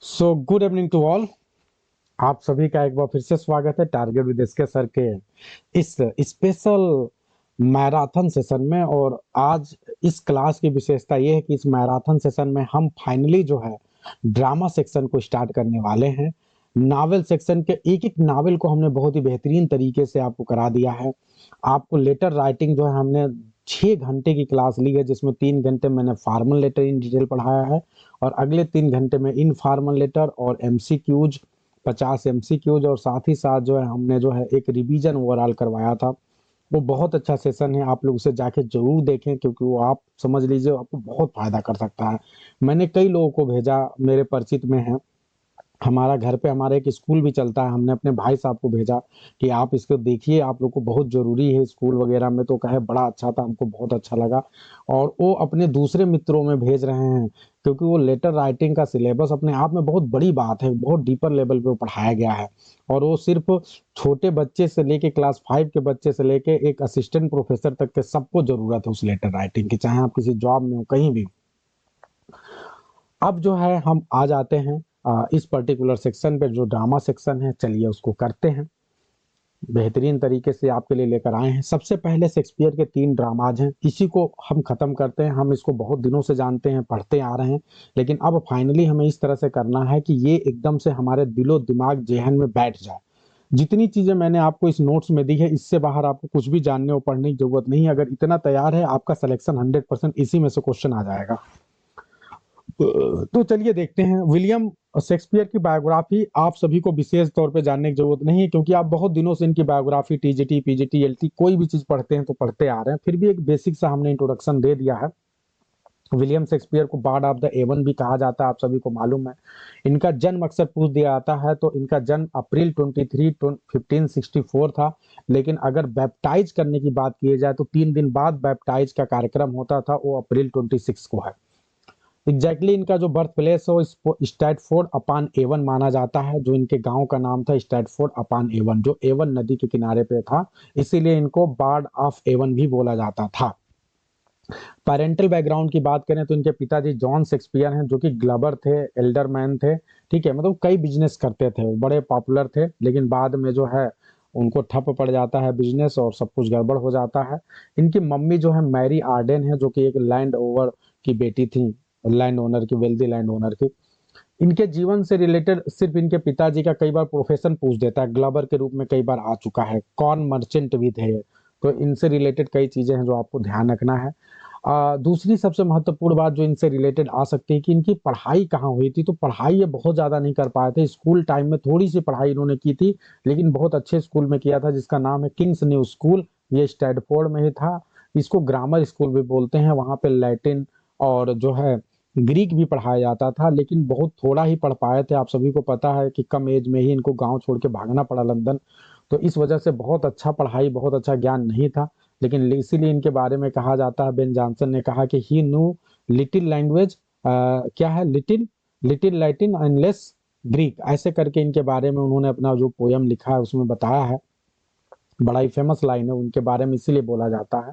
Good evening to all. आप सभी का एक बार फिर से स्वागत है टारगेट विद एसके सर के इस स्पेशल मैराथन सेशन में। और आज इस क्लास की विशेषता ये है कि इस मैराथन सेशन में हम फाइनली जो है ड्रामा सेक्शन को स्टार्ट करने वाले हैं। नावल सेक्शन के एक एक नावल को हमने बहुत ही बेहतरीन तरीके से आपको करा दिया है। आपको लेटर राइटिंग जो है हमने 6 घंटे की क्लास ली है, जिसमें 3 घंटे मैंने फॉर्मल लेटर इन डिटेल पढ़ाया है और अगले 3 घंटे में इनफॉर्मल लेटर और एमसीक्यूज 50 एमसीक्यूज, और साथ ही साथ जो है हमने जो है एक रिवीजन ओवरऑल करवाया था। वो बहुत अच्छा सेशन है, आप लोग उसे जाके जरूर देखें क्योंकि वो आप समझ लीजिए आपको बहुत फायदा कर सकता है। मैंने कई लोगों को भेजा, मेरे परिचित में है, हमारा घर पे हमारा एक स्कूल भी चलता है, हमने अपने भाई साहब को भेजा कि आप इसको देखिए, आप लोग को बहुत जरूरी है स्कूल वगैरह में। तो कहे बड़ा अच्छा था, हमको बहुत अच्छा लगा। और वो अपने दूसरे मित्रों में भेज रहे हैं क्योंकि वो लेटर राइटिंग का सिलेबस अपने आप में बहुत बड़ी बात है, बहुत डीपर लेवल पे पढ़ाया गया है। और वो सिर्फ छोटे बच्चे से लेके क्लास 5 के बच्चे से लेके एक असिस्टेंट प्रोफेसर तक के सबको जरूरत है उस लेटर राइटिंग की, चाहे आप किसी जॉब में हो कहीं भी। अब जो है हम आ जाते हैं इस पर्टिकुलर सेक्शन पे, जो ड्रामा सेक्शन है। चलिए उसको करते हैं, बेहतरीन तरीके से आपके लिए लेकर आए हैं। सबसे पहले शेक्सपियर के 3 ड्रामाज हैं, इसी को हम खत्म करते हैं। हम इसको बहुत दिनों से जानते हैं, पढ़ते आ रहे हैं, लेकिन अब फाइनली हमें इस तरह से करना है कि ये एकदम से हमारे दिलो दिमाग जेहन में बैठ जाए। जितनी चीजें मैंने आपको इस नोट्स में दी है, इससे बाहर आपको कुछ भी जानने और पढ़ने की जरूरत नहीं है। अगर इतना तैयार है, आपका सिलेक्शन 100% इसी में से क्वेश्चन आ जाएगा। तो चलिए देखते हैं। विलियम शेक्सपियर की बायोग्राफी आप सभी को विशेष तौर पे जानने की जरूरत नहीं है क्योंकि आप बहुत दिनों से इनकी बायोग्राफी टीजीटी पीजीटी एलटी कोई भी चीज पढ़ते हैं तो पढ़ते आ रहे हैं। फिर भी एक बेसिक सा हमने इंट्रोडक्शन दे दिया है। विलियम शेक्सपियर को बॉर्ड ऑफ द एवन भी कहा जाता है, आप सभी को मालूम है। इनका जन्म अक्सर पूछ दिया जाता है, तो इनका जन्म अप्रैल 23 1564 था। लेकिन अगर बैप्टाइज करने की बात की जाए तो 3 दिन बाद बैप्टाइज का कार्यक्रम होता था, वो अप्रैल 26 को है। इनका जो बर्थ प्लेस है वो स्टैटफोर्ड अपॉन एवन माना जाता है। जो इनके गांव का नाम था स्टैटफोर्ड अपॉन एवन, जो एवन नदी के किनारे पे था, इसीलिए इनको बार्ड ऑफ एवन भी बोला जाता था। पेरेंटल बैकग्राउंड की बात करें तो इनके पिताजी जॉन शेक्सपियर हैं, जो कि ग्लबर थे, एल्डरमैन थे। ठीक है, मतलब कई बिजनेस करते थे, वो बड़े पॉपुलर थे, लेकिन बाद में जो है उनको ठप पड़ जाता है बिजनेस और सब कुछ गड़बड़ हो जाता है। इनकी मम्मी जो है मैरी आर्डन है, जो कि एक लैंड ओवर की बेटी थी, लैंड ओनर की, वेल्दी लैंड ओनर की। इनके जीवन से रिलेटेड सिर्फ इनके पिताजी का कई बार प्रोफेशन पूछ देता है, ग्लबर के रूप में कई बार आ चुका है, कॉर्न मर्चेंट भी थे। तो इनसे रिलेटेड कई चीजें हैं जो आपको ध्यान रखना है। दूसरी सबसे महत्वपूर्ण बात जो इनसे रिलेटेड आ सकती है कि इनकी पढ़ाई कहाँ हुई थी। तो पढ़ाई ये बहुत ज्यादा नहीं कर पाए थे, स्कूल टाइम में थोड़ी सी पढ़ाई इन्होंने की थी, लेकिन बहुत अच्छे स्कूल में किया था जिसका नाम है किंग्स न्यू स्कूल। ये स्टैटफोर्ड में ही था। इसको ग्रामर स्कूल भी बोलते हैं। वहां पे लैटिन और जो है ग्रीक भी पढ़ाया जाता था, लेकिन बहुत थोड़ा ही पढ़ पाए थे। आप सभी को पता है कि कम एज में ही इनको गांव छोड़ के भागना पड़ा लंदन, तो इस वजह से बहुत अच्छा पढ़ाई, बहुत अच्छा ज्ञान नहीं था। लेकिन इसीलिए इनके बारे में कहा जाता है, बेन जॉनसन ने कहा कि ही न्यू लिटिल लैंग्वेज, क्या है, little little Latin and less Greek, ऐसे करके इनके बारे में उन्होंने अपना जो पोयम लिखा है उसमें बताया है। बड़ा ही फेमस लाइन है उनके बारे में, इसीलिए बोला जाता है।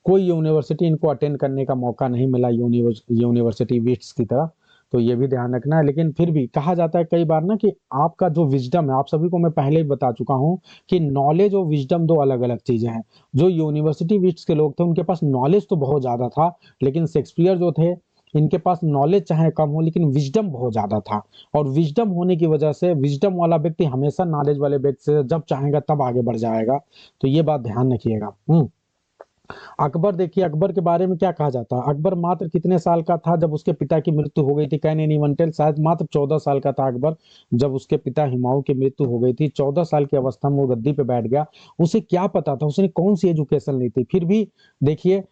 कोई यूनिवर्सिटी इनको अटेंड करने का मौका नहीं मिला, यूनिवर्सिटी विट्स की तरह, तो ये भी ध्यान रखना है। लेकिन फिर भी कहा जाता है कई बार ना कि आपका जो विजडम है, आप सभी को मैं पहले ही बता चुका हूं कि नॉलेज और विजडम दो अलग अलग चीजें हैं। जो यूनिवर्सिटी विट्स के लोग थे उनके पास नॉलेज तो बहुत ज्यादा था, लेकिन शेक्सपियर जो थे इनके पास नॉलेज चाहे कम हो लेकिन विजडम बहुत ज्यादा था। और विजडम होने की वजह से, विजडम वाला व्यक्ति हमेशा नॉलेज वाले व्यक्ति से जब चाहेगा तब आगे बढ़ जाएगा। तो ये बात ध्यान रखिएगा। अकबर देखिए, अकबर के बारे में क्या कहा जाता है। अकबर मात्र कितने साल का था जब उसके पिता की मृत्यु हो गई थी? Can anyone tell? शायद मात्र 14 साल का था अकबर जब उसके पिता हुमायूं की मृत्यु हो गई थी। 14 साल की अवस्था में वो गद्दी पे बैठ गया। उसे क्या पता था, उसने कौन सी एजुकेशन ली थी? फिर भी देखिए,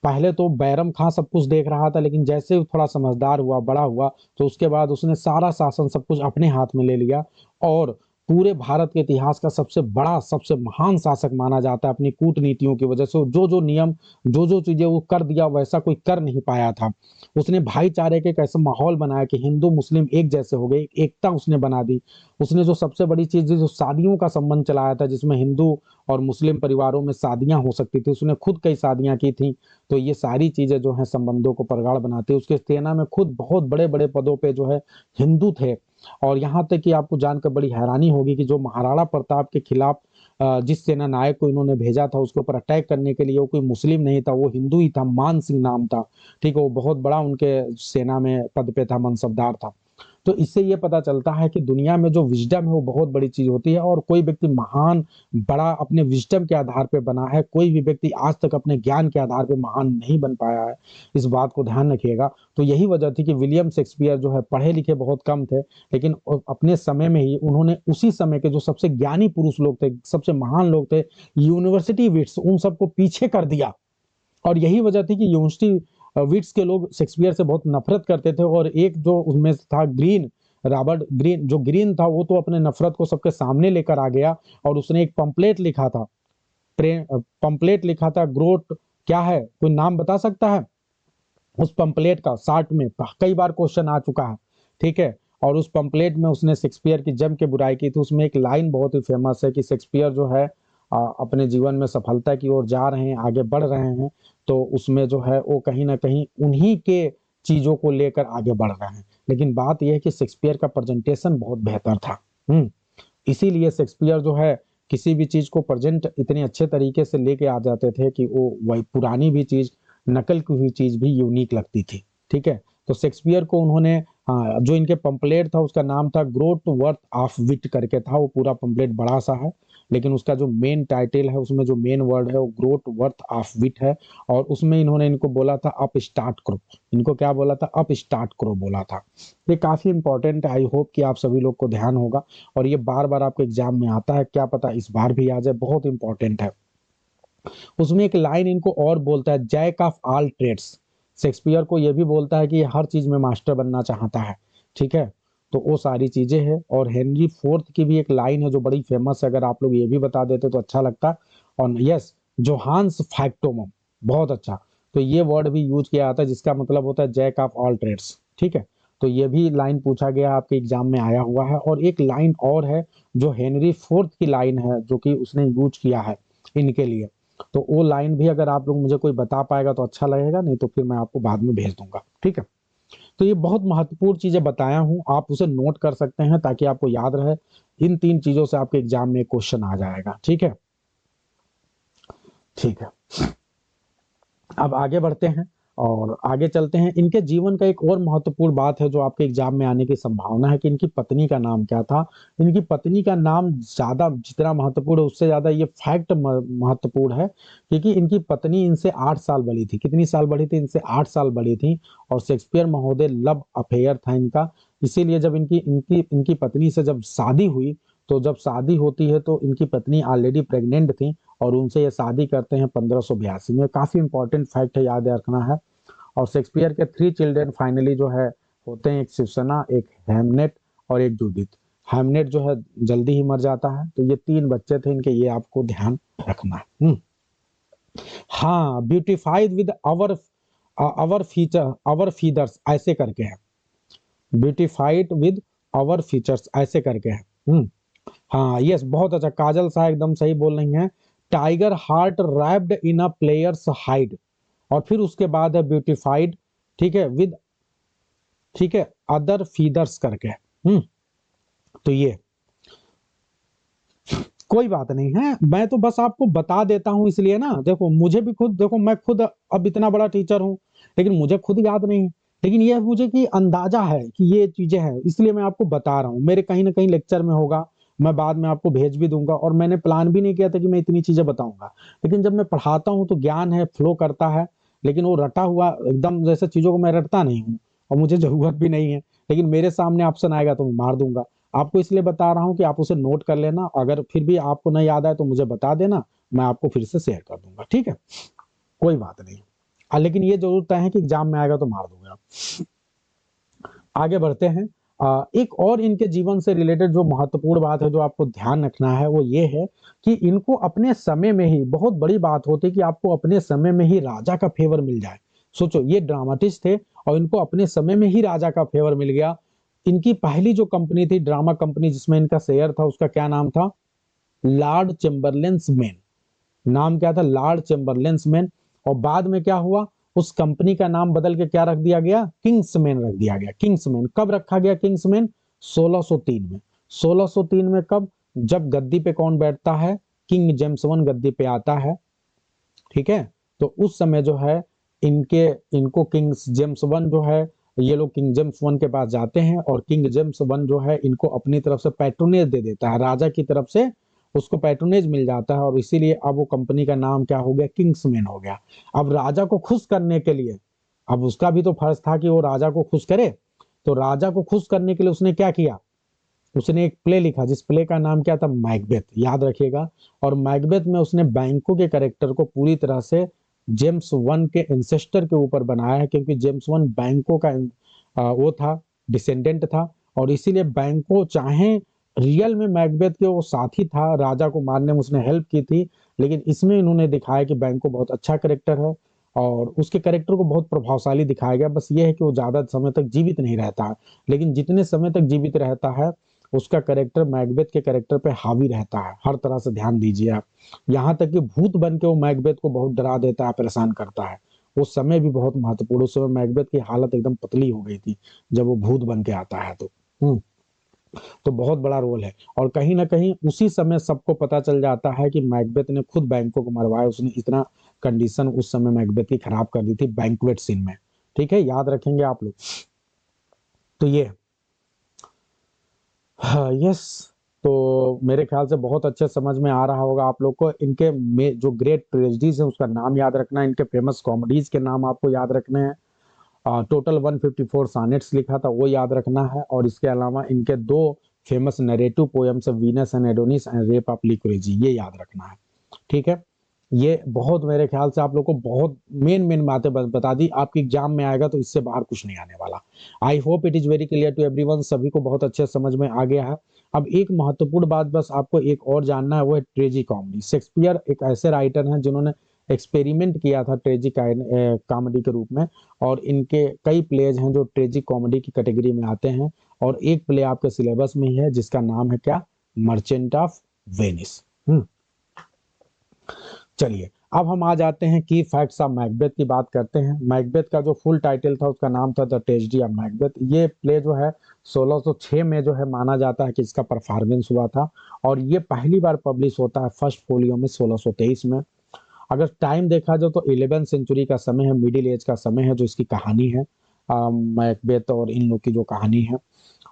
पहले तो बैरम खां सब कुछ देख रहा था, लेकिन जैसे वो थोड़ा समझदार हुआ, बड़ा हुआ, तो उसके बाद उसने सारा शासन सब कुछ अपने हाथ में ले लिया और पूरे भारत के इतिहास का सबसे बड़ा, सबसे महान शासक माना जाता है अपनी कूटनीतियों की वजह से। जो जो नियम, जो जो चीजें वो कर दिया, वैसा कोई कर नहीं पाया था। उसने भाईचारे के एक ऐसा माहौल बनाया कि हिंदू मुस्लिम एक जैसे हो गए, एकता उसने बना दी। उसने जो सबसे बड़ी चीज, जो शादियों का संबंध चलाया था, जिसमें हिंदू और मुस्लिम परिवारों में शादियां हो सकती थी, उसने खुद कई शादियां की थी। तो ये सारी चीजें जो है संबंधों को प्रगाढ़ बनाती है। उसके सेना में खुद बहुत बड़े बड़े पदों पे जो है हिंदू थे। और यहाँ तक कि आपको जानकर बड़ी हैरानी होगी कि जो महाराणा प्रताप के खिलाफ जिस सेना नायक को इन्होंने भेजा था उसके ऊपर अटैक करने के लिए, वो कोई मुस्लिम नहीं था, वो हिंदू ही था, मान सिंह नाम था। ठीक है, वो बहुत बड़ा उनके सेना में पद पे था, मनसबदार था। तो इससे ये पता चलता है कि दुनिया में जो विजडम है वो बहुत बड़ी चीज होती है। और कोई व्यक्ति महान, बड़ा अपने विजडम के आधार पे बना है। कोई भी व्यक्ति आज तक अपने ज्ञान के आधार पे महान नहीं बन पाया है। इस बात को ध्यान रखिएगा। तो यही वजह थी कि विलियम शेक्सपियर जो है पढ़े लिखे बहुत कम थे, लेकिन अपने समय में ही उन्होंने उसी समय के जो सबसे ज्ञानी पुरुष लोग थे, सबसे महान लोग थे, यूनिवर्सिटी विट्स, उन सबको पीछे कर दिया। और यही वजह थी कि यूनिवर्सिटी विट्स के लोग शेक्सपियर से बहुत नफरत करते थे। और एक जो उनमें था ग्रीन, रॉबर्ट ग्रीन, जो ग्रीन था, वो तो अपने नफरत को सबके सामने लेकर आ गया और उसने एक पंपलेट लिखा था। पंपलेट लिखा था, ग्रोट क्या है, कोई नाम बता सकता है उस पंपलेट का? शार्ट में कई बार क्वेश्चन आ चुका है, ठीक है। और उस पंपलेट में उसने शेक्सपियर की जम के बुराई की थी। उसमें एक लाइन बहुत ही फेमस है कि शेक्सपियर जो है अपने जीवन में सफलता की ओर जा रहे हैं, आगे बढ़ रहे हैं। तो उसमें जो है वो कहीं ना कहीं उन्हीं के चीजों को लेकर आगे बढ़ रहे हैं। लेकिन बात यह है कि शेक्सपियर का प्रेजेंटेशन बहुत बेहतर था। इसीलिए शेक्सपियर जो है किसी भी चीज को प्रेजेंट इतने अच्छे तरीके से लेके आ जाते थे कि वो वही पुरानी भी चीज, नकल की हुई चीज भी यूनिक लगती थी। ठीक है, तो शेक्सपियर को उन्होंने, हाँ, जो इनके पंपलेट था उसका नाम था ग्रोट वर्थ ऑफ विट करके था। वो पूरा पंपलेट बड़ा सा है, लेकिन उसका जो मेन टाइटल है, उसमें जो मेन वर्ड है वो ग्रोट वर्थ ऑफ विट है। और उसमें इन्होंने इनको बोला था अप स्टार्ट करो। इनको क्या बोला था? अप स्टार्ट करो बोला था। ये काफी इंपॉर्टेंट है। आई होप कि आप सभी लोग को ध्यान होगा। और ये बार बार आपके एग्जाम में आता है, क्या पता इस बार भी आ जाए, बहुत इंपॉर्टेंट है। उसमें एक लाइन इनको और बोलता है, jack of all trades. Shakespeare को यह भी बोलता है कि ये हर चीज में मास्टर बनना चाहता है। ठीक है, तो वो सारी चीजें हैं। और हेनरी फोर्थ की भी एक लाइन है जो बड़ी फेमस है, अगर आप लोग ये भी बता देते तो अच्छा लगता। और यस, जोहान्स फैक्टोमम, बहुत अच्छा। तो ये वर्ड भी यूज किया जाता है जिसका मतलब होता है जैक ऑफ ऑल ट्रेड्स। ठीक है, तो ये भी लाइन पूछा गया, आपके एग्जाम में आया हुआ है। और एक लाइन और है जो हेनरी फोर्थ की लाइन है, जो कि उसने यूज किया है इनके लिए। तो वो लाइन भी अगर आप लोग मुझे कोई बता पाएगा तो अच्छा लगेगा, नहीं तो फिर मैं आपको बाद में भेज दूंगा। ठीक है, तो ये बहुत महत्वपूर्ण चीजें बताया हूं, आप उसे नोट कर सकते हैं ताकि आपको याद रहे। इन 3 चीजों से आपके एग्जाम में क्वेश्चन आ जाएगा। ठीक है, ठीक है। अब आगे बढ़ते हैं और आगे चलते हैं। इनके जीवन का एक और महत्वपूर्ण बात है जो आपके एग्जाम में आने की संभावना है कि इनकी पत्नी का नाम क्या था। इनकी पत्नी का नाम ज्यादा, जितना महत्वपूर्ण है उससे ज्यादा ये फैक्ट महत्वपूर्ण है, क्योंकि इनकी पत्नी इनसे 8 साल बड़ी थी। कितनी साल बड़ी थी? इनसे 8 साल बड़ी थी। और शेक्सपियर महोदय लव अफेयर था इनका। इसीलिए जब इनकी इनकी इनकी पत्नी से जब शादी हुई, तो जब शादी होती है तो इनकी पत्नी ऑलरेडी प्रेग्नेंट थी और उनसे ये शादी करते हैं 1582 में। काफी इंपॉर्टेंट फैक्ट है, याद रखना है। और शेक्सपियर के 3 चिल्ड्रन फाइनली जो है होते हैं, एक सिप्सना, एक हैमनेट और एक जूडिथ। हैमनेट जो है जल्दी ही मर जाता है। तो ये 3 बच्चे थे इनके, ये आपको ध्यान रखना है। हाँ, beautified with our feature, our feathers ऐसे करके है। ब्यूटिफाइड विद आवर फीचर्स ऐसे करके है। हाँ, यस, बहुत अच्छा, काजल साहब एकदम सही बोल रही हैं। Tiger heart wrapped in a players hide. और फिर उसके बाद है ब्यूटिफाइड, ठीक है, विद, ठीक है, अदर फीदर्स करके। तो ये कोई बात नहीं है, मैं तो बस आपको बता देता हूं इसलिए ना। देखो मुझे भी खुद, देखो मैं खुद अब इतना बड़ा टीचर हूं, लेकिन मुझे खुद याद नहीं है। लेकिन यह मुझे कि अंदाजा है कि ये चीजें हैं, इसलिए मैं आपको बता रहा हूं। मेरे कहीं ना कहीं लेक्चर में होगा, मैं बाद में आपको भेज भी दूंगा। और मैंने प्लान भी नहीं किया था कि मैं इतनी चीजें बताऊंगा, लेकिन जब मैं पढ़ाता हूं तो ज्ञान है, फ्लो करता है। लेकिन वो रटा हुआ एकदम जैसे चीजों को मैं रटता नहीं हूँ, और मुझे जरूरत भी नहीं है। लेकिन मेरे सामने ऑप्शन आएगा तो मैं मार दूंगा। आपको इसलिए बता रहा हूं कि आप उसे नोट कर लेना। अगर फिर भी आपको नहीं याद आए तो मुझे बता देना, मैं आपको फिर से शेयर कर दूंगा। ठीक है, कोई बात नहीं। लेकिन ये जरूर तय है कि एग्जाम में आएगा तो मार दूंगा। आगे बढ़ते हैं। एक और इनके जीवन से रिलेटेड जो महत्वपूर्ण बात है जो आपको ध्यान रखना है वो ये है कि इनको अपने समय में ही, बहुत बड़ी बात होती है कि आपको अपने समय में ही राजा का फेवर मिल जाए। सोचो, ये ड्रामाटिस्ट थे और इनको अपने समय में ही राजा का फेवर मिल गया। इनकी पहली जो कंपनी थी, ड्रामा कंपनी, जिसमें इनका शेयर था, उसका क्या नाम था? Lord Chamberlain's man. नाम क्या था? Lord Chamberlain's man. और बाद में क्या हुआ? उस कंपनी का नाम बदल के क्या रख दिया गया? किंग्समैन रख दिया गया। किंग्समैन कब रखा गया? किंग्समैन 1603 में। 1603 में कब? जब गद्दी पे कौन बैठता है? किंग जेम्स वन गद्दी पे आता है, ठीक है। तो उस समय जो है इनको किंग जेम्स वन जो है, ये लोग किंग जेम्स वन के पास जाते हैं और किंग जेम्स वन जो है इनको अपनी तरफ से पैट्रोनेज दे देता है, राजा की तरफ से उसको पैट्रोनेज मिल जाता है, और इसीलिए अब वो कंपनी का नाम क्या हो गया? किंग्समैन हो गया। अब राजा को खुश करने के लिए, अब उसका भी तो फर्ज था कि वो राजा को खुश करे, तो राजा को खुश करने के लिए उसने क्या किया? उसने एक प्ले लिखा, जिस प्ले का नाम क्या था? मैकबेथ, याद रखिएगा। और मैकबेथ में उसने बैंकों के कैरेक्टर को पूरी तरह से जेम्स वन के इंसेस्टर के ऊपर बनाया है, क्योंकि जेम्स वन बैंकों का वो था, डिसेंडेंट था, और इसीलिए बैंकों, चाहे रियल में मैकबेथ के वो साथी था, राजा को मारने में उसने हेल्प की थी, लेकिन इसमें इन्होंने दिखाया कि बैंको बहुत अच्छा कैरेक्टर है और उसके कैरेक्टर को बहुत प्रभावशाली दिखाया गया। बस ये है कि वो ज्यादा समय तक जीवित नहीं रहता है, लेकिन जितने समय तक जीवित रहता है उसका कैरेक्टर मैकबेथ के कैरेक्टर पे हावी रहता है, हर तरह से। ध्यान दीजिए आप, यहाँ तक कि भूत बन के वो मैकबेथ को बहुत डरा देता है, परेशान करता है। वो समय भी बहुत महत्वपूर्ण, उस समय मैकबेथ की हालत एकदम पतली हो गई थी जब वो भूत बन के आता है। तो बहुत बड़ा रोल है। और कहीं ना कहीं उसी समय सबको पता चल जाता है कि मैकबेथ ने खुद बैंकों को मरवाया, उसने इतना कंडीशन उस समय मैकबेथ की खराब कर दी थी बैंक्वेट सीन में, ठीक है, याद रखेंगे आप लोग। तो ये, हाँ, यस। तो मेरे ख्याल से बहुत अच्छे समझ में आ रहा होगा आप लोग को। इनके में जो ग्रेट ट्रेजेडीज है उसका नाम याद रखना है, इनके फेमस कॉमेडीज के नाम आपको याद रखने हैं। टोटल 154 सानेट्स लिखा था, वो याद रखना है। और इसके अलावा इनके दो famous narrative poems, Venus and Adonis and rape of Lucrece, ये याद रखना है, ठीक है। ये बहुत, मेरे ख्याल से आप लोग को बहुत मेन मेन बातें बता दी, आपकी एग्जाम में आएगा तो इससे बाहर कुछ नहीं आने वाला। I hope it is very clear to everyone, सभी को बहुत अच्छे समझ में आ गया है। अब एक महत्वपूर्ण बात बस आपको एक और जानना है, वो है ट्रेजी कॉमेडी। शेक्सपियर एक ऐसे राइटर हैं जिन्होंने एक्सपेरिमेंट किया था ट्रेजी कॉमेडी के रूप में, और इनके कई प्लेज हैं जो ट्रेजी कॉमेडी की कैटेगरी में आते हैं। और एक प्ले आपके सिलेबस में ही है जिसका नाम है क्या? Merchant of Venice. चलिए, अब हम आ जाते हैं की फैक्ट्स ऑफ मैकबेथ की बात करते हैं। मैकबेथ का जो फुल टाइटल था उसका नाम था द ट्रेजेडी ऑफ मैकबेथ। ये प्ले जो है 1606 में जो है माना जाता है कि इसका परफॉर्मेंस हुआ था, और ये पहली बार पब्लिश होता है फर्स्ट फोलियो में 1623 में। अगर टाइम देखा जाए तो 11th सेंचुरी का समय है, मिडिल एज का समय है जो इसकी कहानी है, मैकबेथ और इन लोग की जो कहानी है।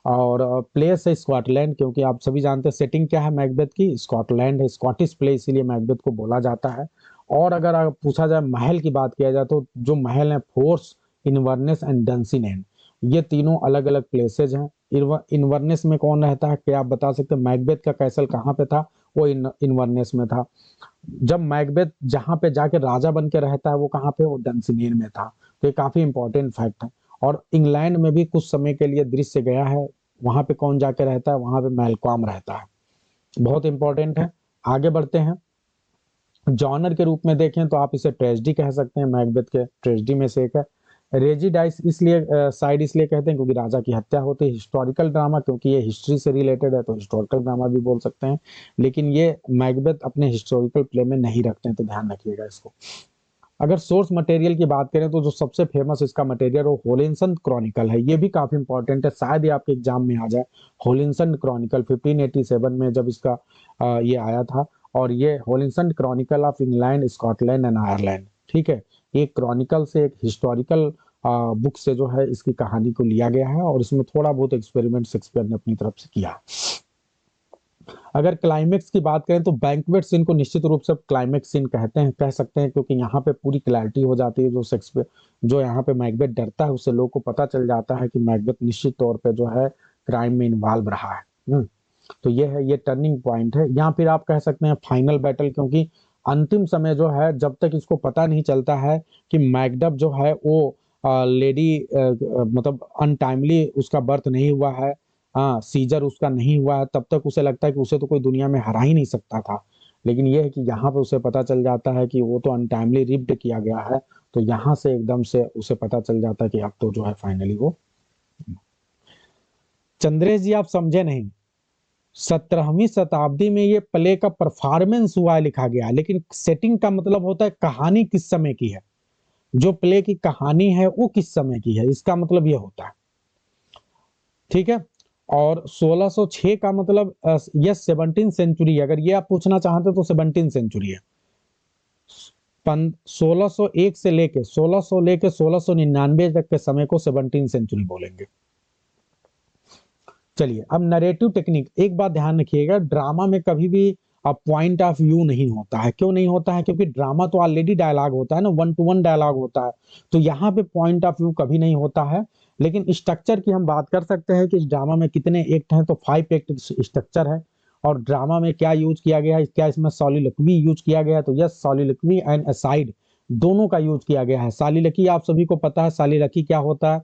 और प्लेस है स्कॉटलैंड, क्योंकि आप सभी जानते हैं सेटिंग क्या है मैकबेथ की, स्कॉटलैंड है, स्कॉटिश प्ले, इसीलिए मैकबेथ को बोला जाता है। और अगर पूछा जाए महल की बात किया जाए तो जो महल है फोर्स, इनवर्नेस एंड डंसिनेन, ये तीनों अलग अलग प्लेसेज हैं। इनवर्नेस में कौन रहता है, क्या आप बता सकते हैं? मैकबेथ का कैसल कहाँ पे था? वो इनवर्नेस में था। जब मैकबेथ जहाँ पे जाके राजा बन के रहता है वो कहाँ पे? वो डंसिनेन में था। तो ये काफी इंपॉर्टेंट फैक्ट है। और इंग्लैंड में भी कुछ समय के लिए दृश्य गया है, वहां पे कौन जाके रहता है? वहां पे मैलकॉम रहता है। बहुत इंपॉर्टेंट है। आगे बढ़ते हैं। जॉनर के रूप में देखें तो आप इसे ट्रेजेडी कह सकते हैं, मैकबेथ के ट्रेजेडी में से एक है। रेजिडाइस इसलिए साइड इसलिए कहते हैं क्योंकि राजा की हत्या होती है। हिस्टोरिकल ड्रामा क्योंकि ये हिस्ट्री से रिलेटेड है तो हिस्टोरिकल ड्रामा भी बोल सकते हैं, लेकिन ये मैकबेथ अपने हिस्टोरिकल प्ले में नहीं रखते हैं, तो ध्यान रखिएगा इसको। अगर सोर्स मटेरियल की बात करें तो जो सबसे फेमस इसका मटेरियल वो होलिंसन क्रॉनिकल है। ये भी काफी इंपॉर्टेंट है, शायद ही आपके एग्जाम में आ जाए। होलिंसन क्रॉनिकल 1587 में जब इसका ये आया था, और ये Holinshed chronicle of England, Scotland and Ireland, ठीक है। एक क्रॉनिकल से, एक हिस्टोरिकल बुक से जो है इसकी कहानी को लिया गया है, और इसमें थोड़ा बहुत एक्सपेरिमेंट शेक्सपियर ने अपनी तरफ से किया। अगर क्लाइमेक्स की बात करें तो बैंक्वेट सीन को निश्चित रूप से क्लाइमेक्स सीन कहते हैं, कह सकते हैं, क्योंकि यहाँ पे पूरी क्लैरिटी हो जाती है। जो शेक्सपियर, जो यहाँ पे मैकबेथ डरता है उससे लोगों को पता चल जाता है कि मैकबेथ निश्चित तौर पे जो है क्राइम में इन्वॉल्व रहा है। तो ये है, ये टर्निंग पॉइंट है। या फिर आप कह सकते हैं फाइनल बैटल, क्योंकि अंतिम समय जो है जब तक इसको पता नहीं चलता है कि मैकडफ जो है वो लेडी मतलब अनटाइमली उसका बर्थ नहीं हुआ है, हाँ सीजर उसका नहीं हुआ है, तब तक उसे लगता है कि उसे तो कोई दुनिया में हरा ही नहीं सकता था। लेकिन यह है कि यहाँ पे उसे पता चल जाता है कि वो तो अनटाइमली रिप्ड किया गया है, तो यहाँ से एकदम से उसे पता चल जाता है कि अब तो जो है फाइनली वो। चंद्रेश जी आप समझे नहीं, 17वीं शताब्दी में ये प्ले का परफॉर्मेंस हुआ है लिखा गया, लेकिन सेटिंग का मतलब होता है कहानी किस समय की है, जो प्ले की कहानी है वो किस समय की है, इसका मतलब ये होता है। ठीक है, और 1606 का मतलब यह 17 सेंचुरी, अगर ये आप पूछना चाहते तो 17 सेंचुरी है। 1601 से लेके 1699 तक के समय को 17 सेंचुरी बोलेंगे। चलिए अब नरेटिव टेक्निक, एक बात ध्यान रखिएगा, ड्रामा में कभी भी पॉइंट ऑफ व्यू नहीं होता है। क्यों नहीं होता है? क्योंकि ड्रामा तो ऑलरेडी डायलॉग होता है ना, 1 to 1 डायलॉग होता है, तो यहाँ पे पॉइंट ऑफ व्यू कभी नहीं होता है। लेकिन स्ट्रक्चर की हम बात कर सकते हैं कि इस ड्रामा में कितने एक्ट हैं, तो 5 एक्ट स्ट्रक्चर है। और ड्रामा में क्या यूज किया गया है, क्या इसमें सॉलिलोक्वी यूज किया गया है, तो यस सॉलिलोक्वी एंड असाइड दोनों का यूज किया गया है। सॉलिलोक्वी आप सभी को पता है, सॉलिलोक्वी क्या होता है।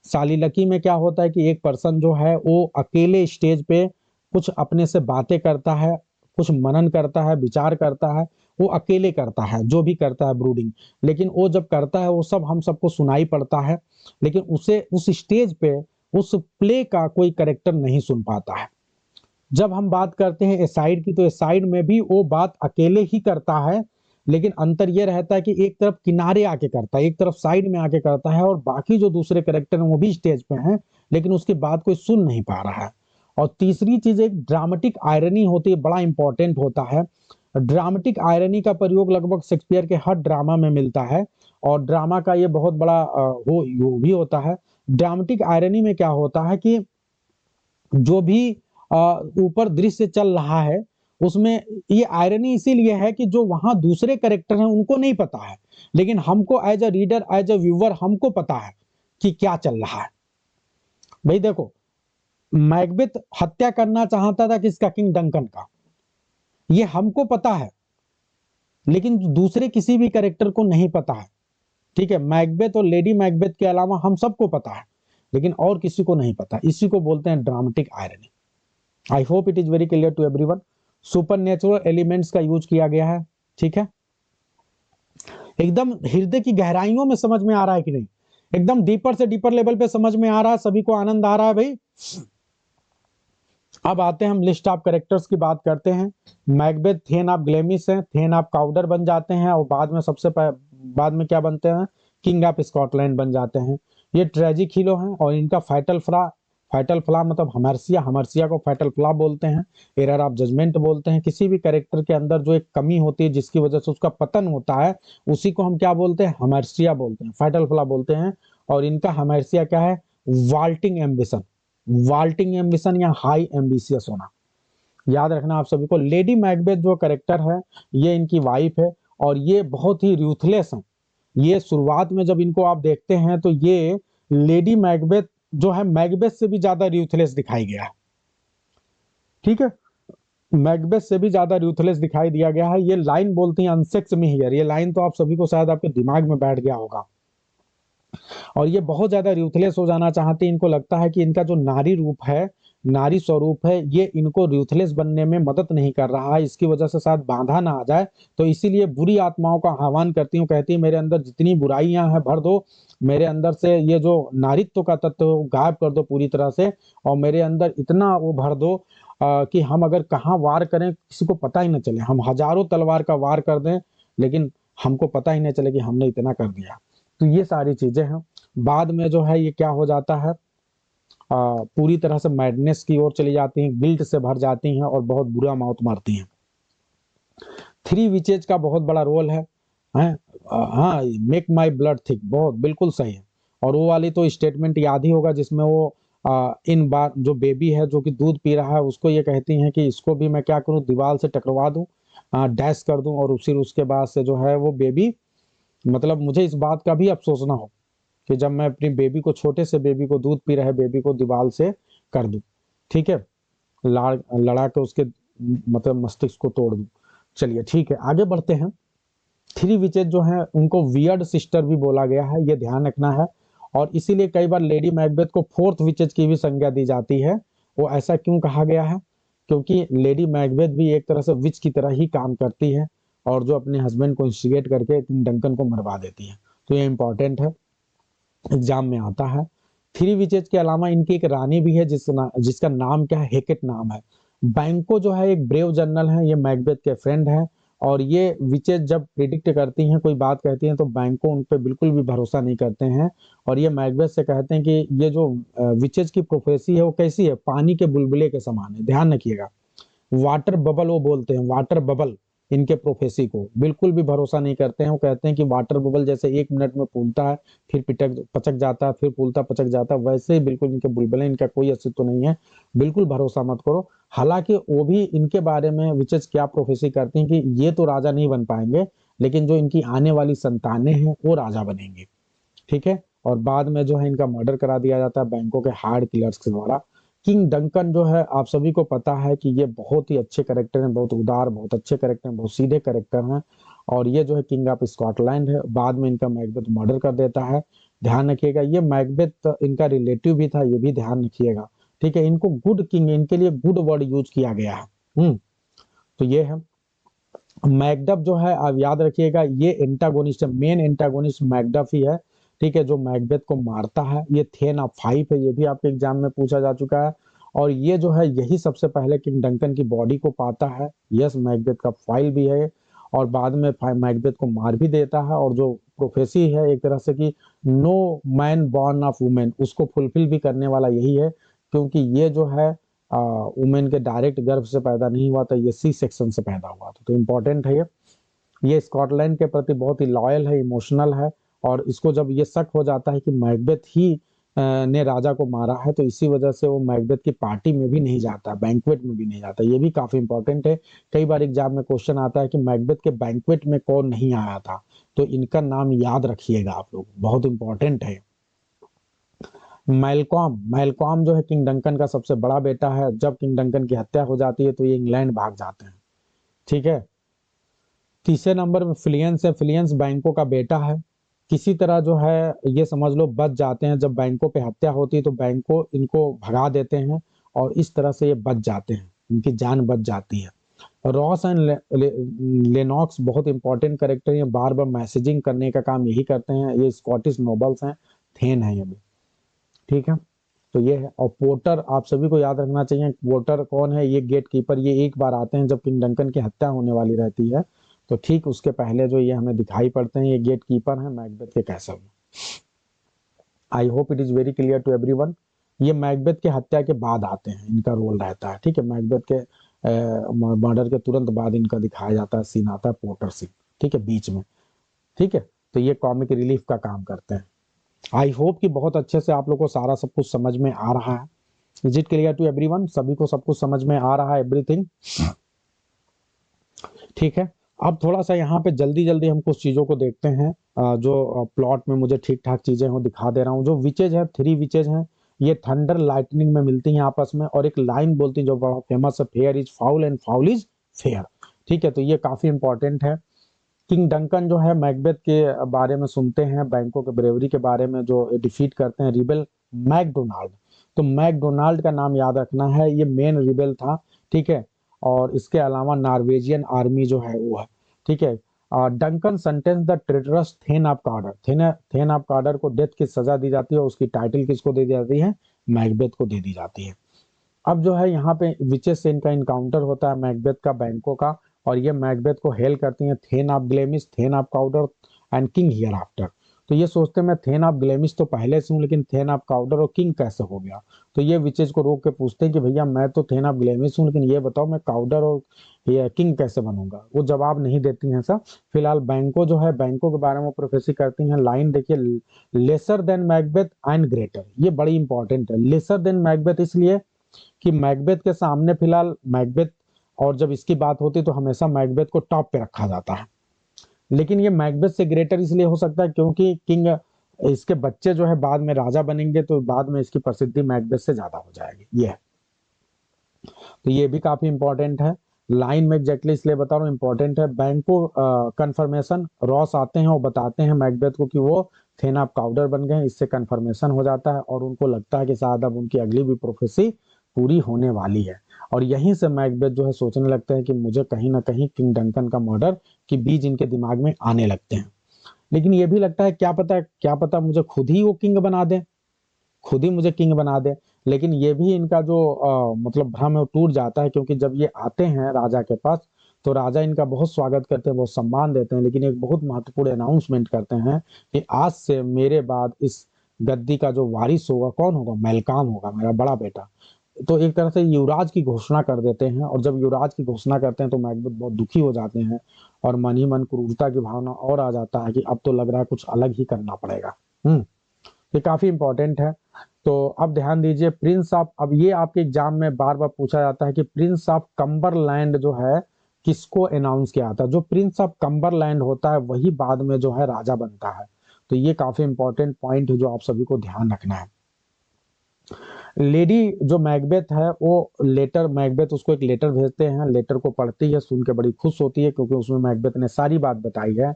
सॉलिलोक्वी में क्या होता है कि एक पर्सन जो है वो अकेले स्टेज पे कुछ अपने से बातें करता है, कुछ मनन करता है, विचार करता है, वो अकेले करता है जो भी करता है ब्रूडिंग, लेकिन वो जब करता है वो सब हम सबको सुनाई पड़ता है, लेकिन उसे उस स्टेज पे उस प्ले का कोई कैरेक्टर नहीं सुन पाता है। जब हम बात करते हैं एसाइड की, तो एसाइड में भी वो बात अकेले ही करता है, लेकिन अंतर यह रहता है कि एक तरफ किनारे आके करता है, एक तरफ साइड में आके करता है, और बाकी जो दूसरे कैरेक्टर हैं वो भी स्टेज पे हैं, लेकिन उसकी बात कोई सुन नहीं पा रहा है। और तीसरी चीज एक ड्रामेटिक आयरनी होती है, बड़ा इंपॉर्टेंट होता है। ड्रामेटिक आयरनी का प्रयोग लगभग शेक्सपियर के हर ड्रामा में मिलता है, और ड्रामा का ये बहुत बड़ा वो भी होता है। ड्रामेटिक आयरनी में क्या होता है कि जो भी ऊपर दृश्य चल रहा है उसमें ये आयरनी इसीलिए है कि जो वहां दूसरे कैरेक्टर हैं उनको नहीं पता है, लेकिन हमको as a reader as a viewer हमको पता है कि क्या चल रहा है। भाई देखो, मैकबेथ हत्या करना चाहता था किसका? किंग डंकन का, ये हमको पता है, लेकिन दूसरे किसी भी कैरेक्टर को नहीं पता है। ठीक है, मैकबेथ और लेडी मैकबेथ के अलावा हम सबको पता है, लेकिन और किसी को नहीं पता। इसी को बोलते हैं dramatic irony. I hope it is very clear to everyone. Supernatural elements का यूज किया गया है। ठीक है, एकदम हृदय की गहराइयों में समझ में आ रहा है कि नहीं? एकदम डीपर से डीपर लेवल पे समझ में आ रहा है, सभी को आनंद आ रहा है भाई? अब आते हैं हम लिस्ट ऑफ कैरेक्टर्स की बात करते हैं। मैकबेथ थेन ऑफ ग्लेमिस है, थेन ऑफ काउडर बन जाते हैं, और बाद में बाद में क्या बनते हैं? किंग ऑफ स्कॉटलैंड बन जाते हैं। ये ट्रेजिक हीरो हैं, और इनका फाइटल फ्ला मतलब हमर्सिया को फाइटल फ्ला बोलते हैं, एरर ऑफ जजमेंट बोलते हैं। किसी भी कैरेक्टर के अंदर जो एक कमी होती है जिसकी वजह से उसका पतन होता है, उसी को हम क्या बोलते हैं? हमर्सिया बोलते हैं, फाइटल फ्ला बोलते हैं। और इनका हमर्सिया क्या है? वाल्टिंग एम्बिशन, या हाई एम्बिशियस होना। याद रखना आप सभी को। लेडी मैकबेथ जो कैरेक्टर है ये इनकी वाइफ है, और ये बहुत ही रूथलेस है। ये शुरुआत में जब इनको आप देखते हैं तो ये लेडी मैकबेथ जो है मैकबेथ से भी ज्यादा रूथलेस दिखाई गया है। ठीक है, मैकबेथ से भी ज्यादा रूथलेस दिखाई दिया गया है। ये लाइन बोलती है अनसेक्स मी हियर, ये लाइन तो आप सभी को शायद आपके दिमाग में बैठ गया होगा। और ये बहुत ज्यादा रूथलेस हो जाना चाहते हैं, इनको लगता है कि इनका जो नारी रूप है, नारी स्वरूप है, ये इनको रूथलेस बनने में मदद नहीं कर रहा है, इसकी वजह से शायद बाधा ना आ जाए, तो इसीलिए बुरी आत्माओं का आह्वान करती हूँ, कहती है मेरे अंदर जितनी बुराइयां हैं भर दो, मेरे अंदर से ये जो नारित्व का तत्व गायब कर दो पूरी तरह से, और मेरे अंदर इतना वो भर दो कि हम अगर कहाँ वार करें किसी को पता ही न चले, हम हजारों तलवार का वार कर दें लेकिन हमको पता ही नहीं चले कि हमने इतना कर दिया। तो ये सारी चीजें हैं। बाद में जो है ये क्या हो जाता है, पूरी तरह से मैडनेस की ओर चली जाती हैं, गिल्ट से भर जाती हैं, और बहुत बुरा मौत मरती हैं। 3 विचेज का बहुत बड़ा रोल है, हाँ, मेक माई ब्लड थिक, बहुत बिल्कुल सही है। और वो वाली तो स्टेटमेंट याद ही होगा जिसमें वो इन बार जो बेबी है जो कि दूध पी रहा है उसको ये कहती हैं कि इसको भी मैं क्या करूं, दीवार से टकरवा दूं, डैश कर दूं, और फिर उसके बाद से जो है वो बेबी, मतलब मुझे इस बात का भी अफसोस ना हो कि जब मैं अपनी बेबी को, छोटे से बेबी को, दूध पी रहे बेबी को दीवार से कर दूं। ठीक है, लड़ा के उसके मतलब मस्तिष्क को तोड़ दूं। चलिए ठीक है, आगे बढ़ते हैं। थ्री विचेज जो है उनको वियर्ड सिस्टर भी बोला गया है, ये ध्यान रखना है। और इसीलिए कई बार लेडी मैकबेथ को फोर्थ विचेज की भी संज्ञा दी जाती है। वो ऐसा क्यों कहा गया है? क्योंकि लेडी मैकबेथ भी एक तरह से विच की तरह ही काम करती है और जो अपने हस्बैंड को इंस्टिगेट करके किंग डंकन को मरवा देती है। तो ये इंपॉर्टेंट है, एग्जाम में आता है। थ्री विचेज के अलावा इनकी एक रानी भी है जिसका नाम क्या है? हेकेट नाम है। बैंको जो है एक ब्रेव जनरल है, ये मैकबेथ के फ्रेंड है। और ये विचेज जब प्रिडिक्ट करती हैं, कोई बात कहती हैं, तो बैंको उन पर बिल्कुल भी भरोसा नहीं करते हैं। और ये मैकबेथ से कहते हैं कि ये जो विचेज की प्रोफेसी है वो कैसी है? पानी के बुलबुले के समान है, ध्यान रखिएगा। वाटर बबल वो बोलते हैं, वाटर बबल। इनके प्रोफेसी को बिल्कुल भी भरोसा नहीं करते हैं। वो कहते हैं कि वाटर बबल जैसे 1 मिनट में फूलता है, फिर पिटक पचक जाता है, फिर फूलता पचक जाता है, वैसे ही बिल्कुल इनके बुलबुले, इनका कोई अस्तित्व नहीं है, बिल्कुल भरोसा मत करो। हालांकि वो भी इनके बारे में विचेज क्या प्रोफेसी करती हैं कि ये तो राजा नहीं बन पाएंगे, लेकिन जो इनकी आने वाली संतानें हैं वो राजा बनेंगे। ठीक है। और बाद में जो है इनका मर्डर करा दिया जाता है बैंकों के हार्ड किलर्स के द्वारा। किंग डंकन जो है आप सभी को पता है कि ये बहुत ही अच्छे कैरेक्टर हैं, बहुत उदार, बहुत अच्छे कैरेक्टर हैं, बहुत सीधे कैरेक्टर हैं। और ये जो है किंग ऑफ स्कॉटलैंड है। बाद में इनका मैकबेथ मर्डर कर देता है। ध्यान रखिएगा, ये मैकबेथ इनका रिलेटिव भी था, ये भी ध्यान रखिएगा। ठीक है। इनको गुड किंग, इनके लिए गुड वर्ड यूज किया गया है। तो ये है मैकडफ जो है, आप याद रखिएगा, ये एंटागोनिस्ट है, मेन एंटागोनिस्ट मैकडफ ही है। ठीक है, जो मैकबेथ को मारता है। ये थेन ऑफ फाइव है, ये भी आपके एग्जाम में पूछा जा चुका है। और ये जो है यही सबसे पहले किंग डंकन की बॉडी को पाता है। यस, मैकबेथ का फाइल भी है। और बाद में मैकबेथ को मार भी देता है। और जो प्रोफेसी है एक तरह से कि no man born of women, उसको फुलफिल भी करने वाला यही है। क्योंकि ये जो है वुमेन के डायरेक्ट गर्भ से पैदा नहीं हुआ था, ये सी सेक्शन से पैदा हुआ था। तो इम्पोर्टेंट है ये स्कॉटलैंड के प्रति बहुत ही लॉयल है, इमोशनल है। और इसको जब ये शक हो जाता है कि मैकबेथ ही ने राजा को मारा है, तो इसी वजह से वो मैकबेथ की पार्टी में भी नहीं जाता, बैंक्वेट में भी नहीं जाता। ये भी काफी इंपॉर्टेंट है। कई बार एग्जाम में क्वेश्चन आता है कि मैकबेथ के बैंक्वेट में कौन नहीं आया था, तो इनका नाम याद रखिएगा आप लोग, बहुत इंपॉर्टेंट है। मैलकॉम, मैलकॉम जो है किंग डंकन का सबसे बड़ा बेटा है। जब किंग डंकन की हत्या हो जाती है तो ये इंग्लैंड भाग जाते हैं। ठीक है। तीसरे नंबर में फिलियंस है। फिलियंस बैंको का बेटा है। किसी तरह जो है ये समझ लो बच जाते हैं। जब बैंको पे हत्या होती है तो बैंको इनको भगा देते हैं और इस तरह से ये बच जाते हैं, इनकी जान बच जाती है। रॉस एंड लेनॉक्स बहुत इंपॉर्टेंट कैरेक्टर हैं, बार बार मैसेजिंग करने का काम यही करते हैं। ये स्कॉटिश नोबल्स हैं, थेन है ये भी। ठीक है। तो ये है। और पोर्टर आप सभी को याद रखना चाहिए, पोर्टर कौन है? ये गेट कीपर। ये एक बार आते हैं जब किंग डंकन की हत्या होने वाली रहती है, तो ठीक उसके पहले जो ये हमें दिखाई पड़ते हैं, ये गेट कीपर है मैकबेथ के कैसल में। I hope it is very clear to everyone. ये मैकबेथ के हत्या के बाद आते हैं, इनका रोल रहता है। ठीक है। मैकबेथ के मर्डर के तुरंत बाद इनका दिखाया जाता है, सीन आता है पोर्टर सीन। ठीक है, बीच में। ठीक है। तो ये कॉमिक रिलीफ का काम करते हैं। आई होप कि बहुत अच्छे से आप लोग को सारा सब कुछ समझ में आ रहा है। Is it clear to everyone? सभी को सब कुछ समझ में आ रहा है, एवरीथिंग? ठीक है। अब थोड़ा सा यहाँ पे जल्दी जल्दी हम कुछ चीजों को देखते हैं जो प्लॉट में मुझे ठीक ठाक चीजें हो दिखा दे रहा हूँ। जो विचेज है, थ्री विचेज हैं, ये थंडर लाइटनिंग में मिलती हैं आपस में, और एक लाइन बोलती है जो बड़ा फेमस है, fair is foul and foul is fair. ठीक है। तो ये काफी इंपॉर्टेंट है। किंग डंकन जो है मैकबेथ के बारे में सुनते हैं, बैंकों के ब्रेवरी के बारे में, जो डिफीट करते हैं रिबेल मैकडोनाल्ड। तो मैकडोनाल्ड का नाम याद रखना है, ये मेन रिबेल था। ठीक है। और इसके अलावा नॉर्वेजियन आर्मी जो है वो है। ठीक है। Duncan sentences the traitorous thane of Cawdor, thane of Cawdor को डेथ की सजा दी जाती है। उसकी टाइटल किसको दे दी जाती है? मैकबेथ को दे दी जाती है। अब जो है यहाँ पे विचेस से इनका इनकाउंटर होता है मैकबेथ का बैंको का, और ये मैकबेथ को हेल करती हैं thane of Glamis, thane of Cawdor and king hereafter. तो ये सोचते हैं मैं थेन ऑफ ग्लेमिस तो पहले से हूँ, लेकिन थेन ऑफ काउडर और किंग कैसे हो गया? तो ये विचेज को रोक के पूछते हैं कि भैया मैं तो थेन ऑफ ग्लेमिस हूँ, लेकिन ये बताओ मैं काउडर और ये किंग कैसे बनूंगा? वो जवाब नहीं देती हैं सब। फिलहाल बैंको जो है, बैंको के बारे में प्रोफेसी करती हैं। लाइन देखिए, lesser than Macbeth and greater. ये बड़ी इंपॉर्टेंट है। लेसर देन मैकबेथ इसलिए कि मैकबेथ के सामने फिलहाल मैकबेथ, और जब इसकी बात होती है तो हमेशा मैकबेथ को टॉप पे रखा जाता है। लेकिन ये मैकबेथ से ग्रेटर इसलिए हो सकता है क्योंकि किंग, इसके बच्चे जो है बाद में राजा बनेंगे, तो बाद में इसकी प्रसिद्धि मैकबेथ से ज्यादा हो जाएगी। ये है। तो ये भी काफी इंपॉर्टेंट है। लाइन में एग्जैक्टली इसलिए बता रहा हूँ, इंपॉर्टेंट है। बैंक को कंफर्मेशन, रॉस आते हैं और बताते हैं मैकबेथ को कि वो थेन ऑफ काउडर बन गए हैं। इससे कंफर्मेशन हो जाता है और उनको लगता है कि शायद अब उनकी अगली भी प्रोफेसी पूरी होने वाली है। और यहीं से मैकबेथ जो है सोचने लगते हैं कि मुझे कहीं ना कहीं किंग डंकन का मर्डर की बीज इनके दिमाग में आने लगते हैं। लेकिन ये भी लगता है क्या पता मुझे खुद ही वो किंग बना दे, खुद ही मुझे किंग बना दे। लेकिन ये भी इनका जो मतलब भ्रम है वो टूट जाता है, क्योंकि जब ये आते हैं राजा के पास तो राजा इनका बहुत स्वागत करते हैं, बहुत सम्मान देते हैं, लेकिन एक बहुत महत्वपूर्ण अनाउंसमेंट करते हैं कि आज से मेरे बाद इस गद्दी का जो वारिस होगा कौन होगा, मेलकाम होगा, मेरा बड़ा बेटा। तो एक तरह से युवराज की घोषणा कर देते हैं, और जब युवराज की घोषणा करते हैं तो मैकबेथ बहुत दुखी हो जाते हैं और मन ही मन क्रूरता की भावना और आ जाता है कि अब तो लग रहा है कुछ अलग ही करना पड़ेगा। ये काफी इंपॉर्टेंट है। तो अब ध्यान दीजिए, प्रिंस ऑफ, अब ये आपके एग्जाम में बार बार पूछा जाता है कि प्रिंस ऑफ कम्बरलैंड जो है किसको अनाउंस किया था। जो प्रिंस ऑफ कम्बरलैंड होता है वही बाद में जो है राजा बनता है। तो ये काफी इंपॉर्टेंट पॉइंट है जो आप सभी को ध्यान रखना है। लेडी जो मैकबेथ है वो लेटर, मैकबेथ उसको एक लेटर भेजते हैं, लेटर को पढ़ती है, सुन के बड़ी खुश होती है क्योंकि उसमें मैकबेथ ने सारी बात बताई है।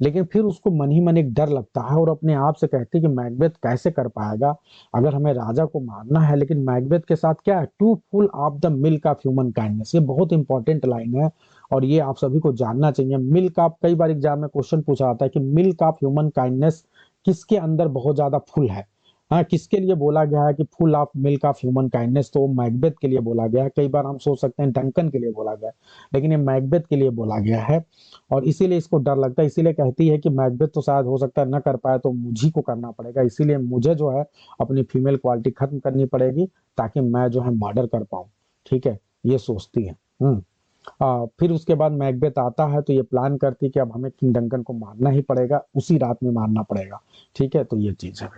लेकिन फिर उसको मन ही मन एक डर लगता है और अपने आप से कहती है कि मैकबेथ कैसे कर पाएगा अगर हमें राजा को मारना है। लेकिन मैकबेथ के साथ क्या है, too full of the milk of human kindness. ये बहुत इंपॉर्टेंट लाइन है और ये आप सभी को जानना चाहिए। मिल्क ऑफ, कई बार एग्जाम में क्वेश्चन पूछा जाता है कि मिल्क ऑफ ह्यूमन काइंडनेस किसके अंदर बहुत ज्यादा फुल है। हाँ, किसके लिए बोला गया है कि full of milk of human kindness, तो मैकबेथ के लिए बोला गया है। कई बार हम सोच सकते हैं डंकन के लिए बोला गया है, लेकिन ये मैकबेथ के लिए बोला गया है और इसीलिए इसको डर लगता है। इसीलिए कहती है कि मैकबेथ तो शायद हो सकता है न कर पाए तो मुझी को करना पड़ेगा, इसीलिए मुझे जो है अपनी फीमेल क्वालिटी खत्म करनी पड़ेगी ताकि मैं जो है मर्डर कर पाऊं। ठीक है, ये सोचती है। फिर उसके बाद मैकबेथ आता है तो ये प्लान करती है कि अब हमें किंग डंकन को मारना ही पड़ेगा, उसी रात में मारना पड़ेगा। ठीक है, तो ये चीज है।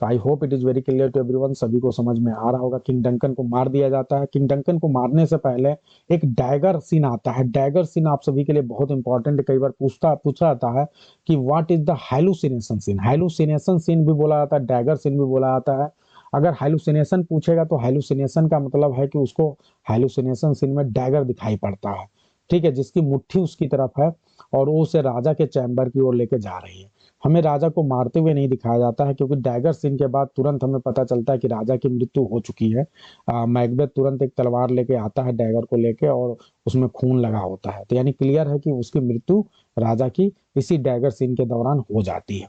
तो I hope it is very clear to everyone, सभी को समझ में आ रहा होगा। किंग डंकन को मार दिया जाता है। किंग डंकन को मारने से पहले एक डैगर सीन आता है। डैगर सीन आप सभी के लिए बहुत इंपॉर्टेंट है, कई बार पूछा जाता है कि what is the hallucination scene. Hallucination scene भी बोला जाता है, डैगर सीन भी बोला जाता है। अगर हैलुसिनेशन पूछेगा तो हैलुसिनेशन का मतलब है कि उसको हैलुसिनेशन सीन में डैगर दिखाई पड़ता है, ठीक है, जिसकी मुट्ठी उसकी तरफ है और वो उसे राजा के चैम्बर की ओर लेके जा रही है। हमें राजा को मारते हुए नहीं दिखाया जाता है क्योंकि डैगर सीन के बाद तुरंत हमें पता चलता है कि राजा की मृत्यु हो चुकी है। मैकबेथ तुरंत एक तलवार लेके आता है डैगर को लेके और उसमें खून लगा होता है, तो यानी क्लियर है कि उसकी मृत्यु राजा की इसी डैगर सीन के दौरान हो जाती है।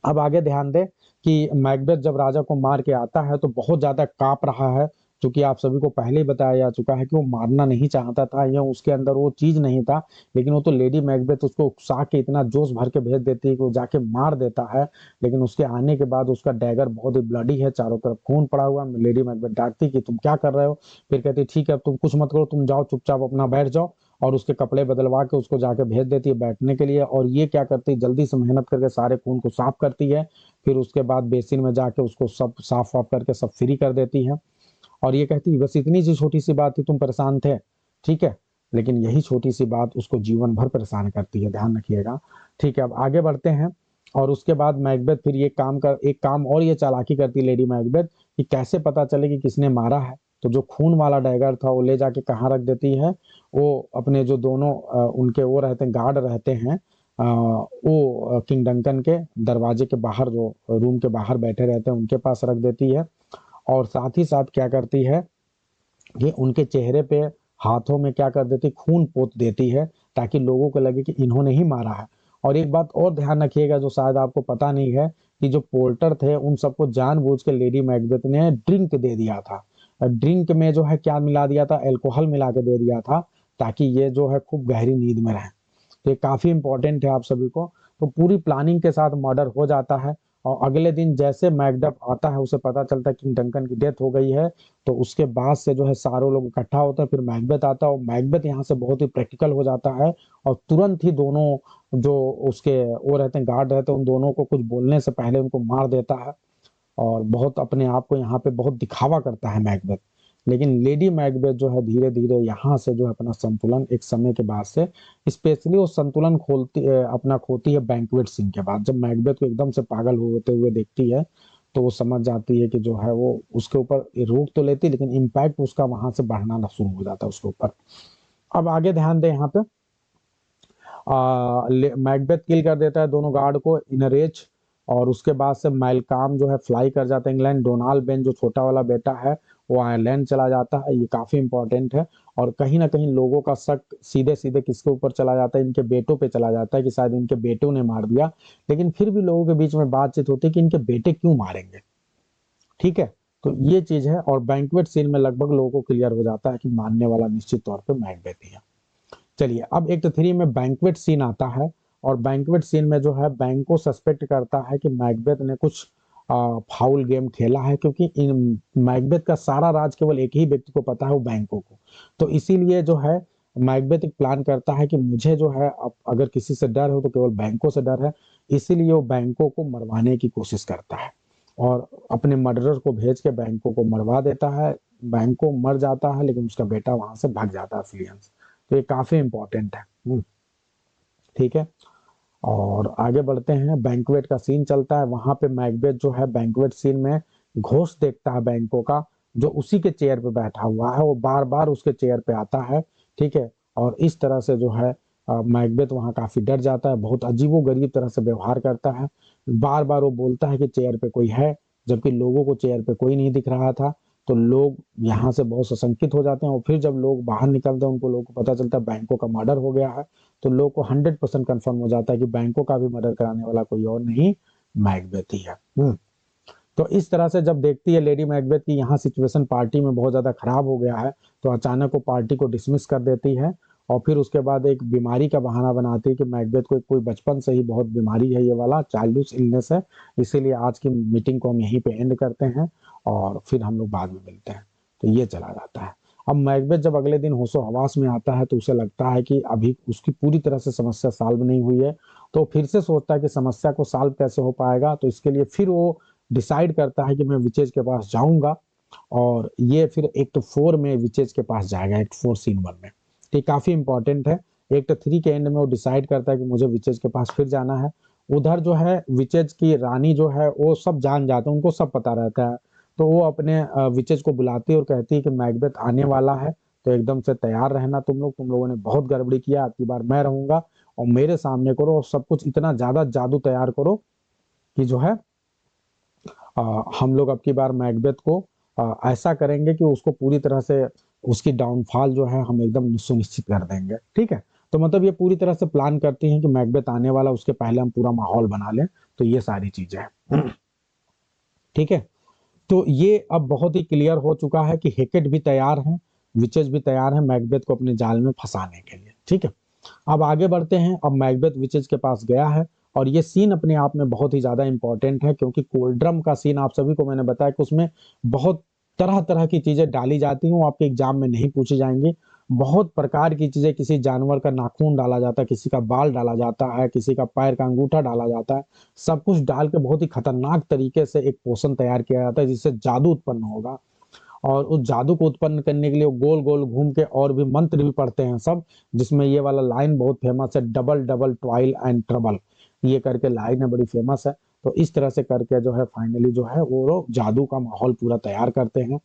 अब आगे ध्यान दें कि मैकबेथ जब राजा को मार के आता है तो बहुत ज्यादा कांप रहा है, क्योंकि आप सभी को पहले ही बताया जा चुका है कि वो मारना नहीं चाहता था या उसके अंदर वो चीज नहीं था। लेकिन वो तो लेडी मैकबेथ उसको उकसा के इतना जोश भर के भेज देती है कि वो जाके मार देता है। लेकिन उसके आने के बाद उसका डैगर बहुत ही ब्लडी है, चारों तरफ खून पड़ा हुआ। लेडी मैकबेथ डांटती कि तुम क्या कर रहे हो। फिर कहती ठीक है अब तुम कुछ मत करो, तुम जाओ चुपचाप अपना बैठ जाओ, और उसके कपड़े बदलवा के उसको जाके भेज देती है बैठने के लिए। और ये क्या करती है, जल्दी से मेहनत करके सारे खून को साफ करती है। फिर उसके बाद बेसिन में जाके उसको सब साफ वाफ करके सब फ्री कर देती है और ये कहती है बस इतनी सी छोटी सी बात थी, तुम परेशान थे, ठीक है। लेकिन यही छोटी सी बात उसको जीवन भर परेशान करती है, ध्यान रखिएगा। ठीक है, अब आगे बढ़ते हैं। और उसके बाद मैकबेथ फिर एक काम और ये चालाकी करती है लेडी मैकबेथ कि कैसे पता चले कि किसने मारा है। तो जो खून वाला डैगर था वो ले जाके कहाँ रख देती है, वो अपने जो दोनों उनके वो रहते हैं, गार्ड रहते हैं, वो किंग डंकन के दरवाजे के बाहर, जो रूम के बाहर बैठे रहते हैं उनके पास रख देती है। और साथ ही साथ क्या करती है कि उनके चेहरे पे, हाथों में क्या कर देती, खून पोत देती है ताकि लोगों को लगे कि इन्होंने ही मारा है। और एक बात और ध्यान रखिएगा जो शायद आपको पता नहीं है, कि जो पोर्टर थे उन सबको जानबूझ के लेडी मैकबेथ ने ड्रिंक दे दिया था। ड्रिंक में जो है क्या मिला दिया था, अल्कोहल मिला के दे दिया था ताकि ये जो है खूब गहरी नींद में रहे। तो ये काफी इंपॉर्टेंट है आप सभी को। तो पूरी प्लानिंग के साथ मर्डर हो जाता है और अगले दिन जैसे मैकडफ आता है उसे पता चलता है कि डंकन की डेथ हो गई है। तो उसके बाद से जो है सारे लोग इकट्ठा होते हैं, फिर मैकबेथ आता है और मैकबेथ यहाँ से बहुत ही प्रैक्टिकल हो जाता है और तुरंत ही दोनों जो उसके वो रहते हैं, गार्ड रहते हैं, उन दोनों को कुछ बोलने से पहले उनको मार देता है। और बहुत अपने आप को यहाँ पे बहुत दिखावा करता है मैकबेथ। लेकिन लेडी मैकबेथ जो है धीरे धीरे यहाँ से जो है अपना संतुलन एक समय के बाद से, स्पेशली वो संतुलन अपना खोती है बैंक्वेट सीन के बाद। जब मैकबेथ को एकदम से पागल होते हुए देखती है तो वो समझ जाती है कि जो है वो उसके ऊपर रोक तो लेती, लेकिन इम्पैक्ट उसका वहां से बढ़ना शुरू हो जाता है उसके ऊपर। अब आगे ध्यान दें यहाँ पे, मैकबेथ किल कर देता है दोनों गार्ड को इन रेज, और उसके बाद से मैलकाम जो है फ्लाई कर जाता है इंग्लैंड। डोनाल्ड बेन जो छोटा वाला बेटा है वो आयरलैंड चला जाता है, ये काफी इंपॉर्टेंट है। और कहीं ना कहीं लोगों का शक सीधे सीधे किसके ऊपर चला जाता है, इनके बेटों पे चला जाता है कि शायद इनके बेटों ने मार दिया, लेकिन फिर भी लोगों के बीच में बातचीत होती है कि इनके बेटे क्यों मारेंगे। ठीक है, तो ये चीज है। और बैंक्वेट सीन में लगभग लोगों को क्लियर हो जाता है कि मारने वाला निश्चित तौर पर मैकबेथ ही है। चलिए अब एक्ट 3 में बैंक्वेट सीन आता है, और बैंक्वेट सीन में जो है बैंक को सस्पेक्ट करता है कि मैकबेथ ने कुछ फाउल गेम खेला है, क्योंकि इन मैकबेथ का सारा राज केवल एक ही व्यक्ति को पता है, वो बैंकों को। तो इसीलिए जो है मैकबेथ एक प्लान करता है कि मुझे जो है अब अगर किसी से डर हो तो केवल बैंकों से डर है, इसीलिए वो बैंकों को मरवाने की कोशिश करता है और अपने मर्डरर को भेज के बैंकों को मरवा देता है। बैंको मर जाता है लेकिन उसका बेटा वहां से भाग जाता है फिलियंस। तो ये काफी इंपॉर्टेंट है। ठीक है, और आगे बढ़ते हैं। बैंक्वेट का सीन चलता है, वहां पे मैकबेथ जो है बैंक्वेट सीन में घोष देखता है बैंकों का, जो उसी के चेयर पे बैठा हुआ है, वो बार बार उसके चेयर पे आता है। ठीक है, और इस तरह से जो है मैकबेथ वहां काफी डर जाता है, बहुत अजीबो गरीब तरह से व्यवहार करता है। बार बार वो बोलता है कि चेयर पे कोई है, जबकि लोगों को चेयर पे कोई नहीं दिख रहा था। तो लोग यहाँ से बहुत सशंकित हो जाते हैं, और फिर जब लोग बाहर निकलते हैं उनको लोगों को पता चलता है बैंकों का मर्डर हो गया है, तो लोग को 100% कंफर्म हो जाता है कि बैंकों का भी मर्डर कराने वाला कोई और नहीं, मैकबेथ ही है। तो इस तरह से जब देखती है लेडी मैकबेथ की यहाँ सिचुएशन पार्टी में बहुत ज्यादा खराब हो गया है, तो अचानक वो पार्टी को डिसमिस कर देती है, और फिर उसके बाद एक बीमारी का बहाना बनाती है कि मैकबेथ को कोई बचपन से ही बहुत बीमारी है, ये वाला चाइल्डहुड इलनेस है, इसीलिए आज की मीटिंग को हम यहीं पे एंड करते हैं और फिर हम लोग बाद में मिलते हैं। तो ये चला जाता है। अब मैकबेथ जब अगले दिन होशो हवास में आता है तो उसे लगता है कि अभी उसकी पूरी तरह से समस्या सॉल्व नहीं हुई है, तो फिर से सोचता है कि समस्या को सॉल्व कैसे हो पाएगा। तो इसके लिए फिर वो डिसाइड करता है कि मैं विचेज के पास जाऊंगा, और ये फिर एक्ट 4 में विचेज के पास जाएगा, एक्ट 4 सीन 1 में। तो काफी इंपॉर्टेंट है। एक्ट 3 के एंड में वो डिसाइड करता है कि मुझे विचेज के पास फिर जाना है। उधर जो है विचेज की रानी जो है वो सब जान जाते हैं, उनको सब पता रहता है। तो वो अपने विचेज को बुलाती है और कहती है कि मैकबेथ आने वाला है, तो एकदम से तैयार रहना तुम लोगों ने बहुत गड़बड़ी किया, अगली बार मैं रहूंगा, और मेरे सामने करो और सब कुछ इतना ज्यादा जादू तैयार करो कि जो है हम लोग अब की बार मैकबेथ को ऐसा करेंगे कि उसको पूरी तरह से उसकी डाउनफॉल जो है हम एकदम सुनिश्चित कर देंगे। ठीक है, तो मतलब ये पूरी तरह से प्लान करती हैं कि मैकबेथ आने वाला, उसके पहले हम पूरा माहौल बना लें। तो ये सारी चीजें हैं। ठीक है, तो ये अब बहुत ही क्लियर हो चुका है कि हेकेट भी तैयार है, विचेज भी तैयार है मैकबेथ को अपने जाल में फंसाने के लिए। ठीक है, अब आगे बढ़ते हैं। अब मैकबेथ विचेज के पास गया है, और ये सीन अपने आप में बहुत ही ज्यादा इंपॉर्टेंट है, क्योंकि कोल्ड्रम का सीन आप सभी को मैंने बताया कि उसमें बहुत तरह तरह की चीजें डाली जाती हैं, वो आपके एग्जाम में नहीं पूछी जाएंगी। बहुत प्रकार की चीजें, किसी जानवर का नाखून डाला जाता है, किसी का बाल डाला जाता है, किसी का पैर का अंगूठा डाला जाता है, सब कुछ डाल के बहुत ही खतरनाक तरीके से एक पोषण तैयार किया जाता है जिससे जादू उत्पन्न होगा। और उस जादू को उत्पन्न करने के लिए वो गोल गोल घूम के और भी मंत्र भी पढ़ते हैं सब, जिसमें ये वाला लाइन बहुत फेमस है, डबल डबल ट्वाइल एंड ट्रबल, ये करके लाइन है, बड़ी फेमस है। तो इस तरह से करके जो है फाइनली जो है वो लोग जादू का माहौल पूरा तैयार करते हैं,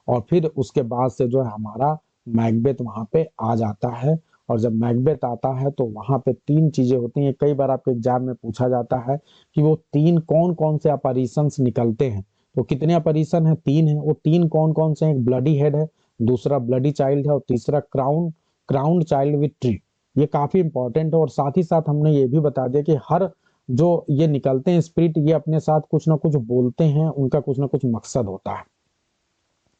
और फिर उसके बाद से जो है हमारा मैकबेथ वहां पे आ जाता है। और जब मैकबेथ आता है तो वहां पे तीन चीजें होती हैं, कई बार आपके एग्जाम में पूछा जाता है कि वो तीन कौन कौन से अपैरिशंस निकलते हैं। तो कितने अपैरिशन है? तीन है। वो तीन कौन कौन से हैं? एक ब्लडी हेड है, दूसरा ब्लडी चाइल्ड है, और तीसरा क्राउंड चाइल्ड विथ ट्री। ये काफी इंपॉर्टेंट है। और साथ ही साथ हमने ये भी बता दिया कि हर जो ये निकलते हैं स्पिरिट, ये अपने साथ कुछ ना कुछ बोलते हैं, उनका कुछ ना कुछ मकसद होता है।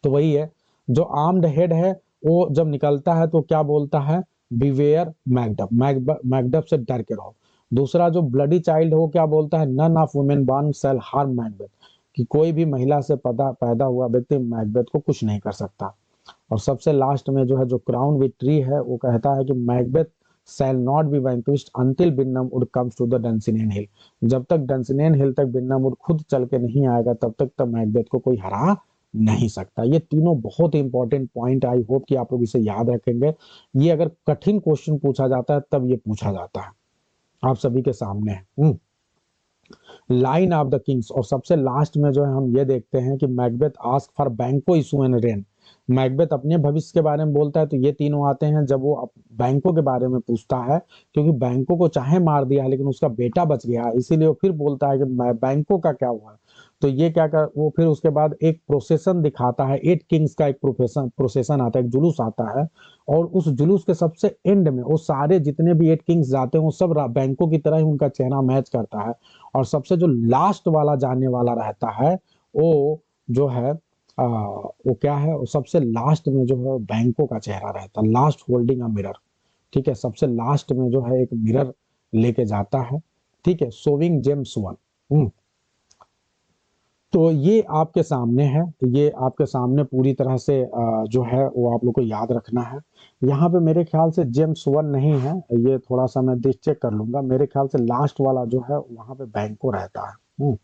तो वही है, जो आर्म्ड हेड है वो जब निकलता है तो क्या बोलता है? बिवेयर मैकडफ, मैकडफ से डर के रहो। दूसरा जो ब्लडी चाइल्ड है वो क्या बोलता है? None of women born shall harm Macbeth, कि कोई भी महिला से पैदा हुआ व्यक्ति मैकबेथ को कुछ नहीं कर सकता। और सबसे लास्ट में जो है, जो क्राउन विद ट्री है, वो कहता है कि Macbeth shall not be vanquished until Birnam Wood comes to the Dunsinane hill. जब तक डंसिनियन हिल तक बिन्नमवुड खुद चल के नहीं आएगा तब तक तो मैकबेथ को कोई हरा नहीं सकता। ये तीनों बहुत इंपॉर्टेंट पॉइंट, आई होप कि आप लोग इसे याद रखेंगे। ये अगर कठिन क्वेश्चन पूछा जाता है तब ये पूछा जाता है, आप सभी के सामने है। Line of the Kings. और सबसे लास्ट में जो है हम ये देखते हैं कि मैकबेथ आस्क फॉर बैंको इशू एंड रेन। मैकबेथ अपने भविष्य के बारे में बोलता है तो ये तीनों आते हैं। जब वो बैंकों के बारे में पूछता है, क्योंकि बैंकों को चाहे मार दिया है लेकिन उसका बेटा बच गया है, इसीलिए वो फिर बोलता है कि बैंकों का क्या हुआ। तो ये क्या कर वो फिर उसके बाद एक प्रोसेशन दिखाता है, 8 किंग्स का एक प्रोसेशन आता है, एक जुलूस आता है। और उस जुलूस के सबसे एंड में वो सारे जितने भी 8 किंग्स जाते हैं वो सब बैंकों की तरह ही उनका चेहरा मैच करता है। और सबसे जो लास्ट वाला जाने वाला रहता है वो जो है वो क्या है, वो सबसे लास्ट में जो है बैंकों का चेहरा रहता है, लास्ट होल्डिंग अ मिरर। ठीक है, सबसे लास्ट में जो है एक मिरर लेके जाता है। ठीक है, शोविंग जेम्स वन। तो ये आपके सामने है, ये आपके सामने पूरी तरह से जो है वो आप लोग को याद रखना है। यहाँ पे मेरे ख्याल से जेम्स वन नहीं है, ये थोड़ा सा मैं देख चेक कर लूंगा। मेरे ख्याल से लास्ट वाला जो है वहां पे बैंको रहता है।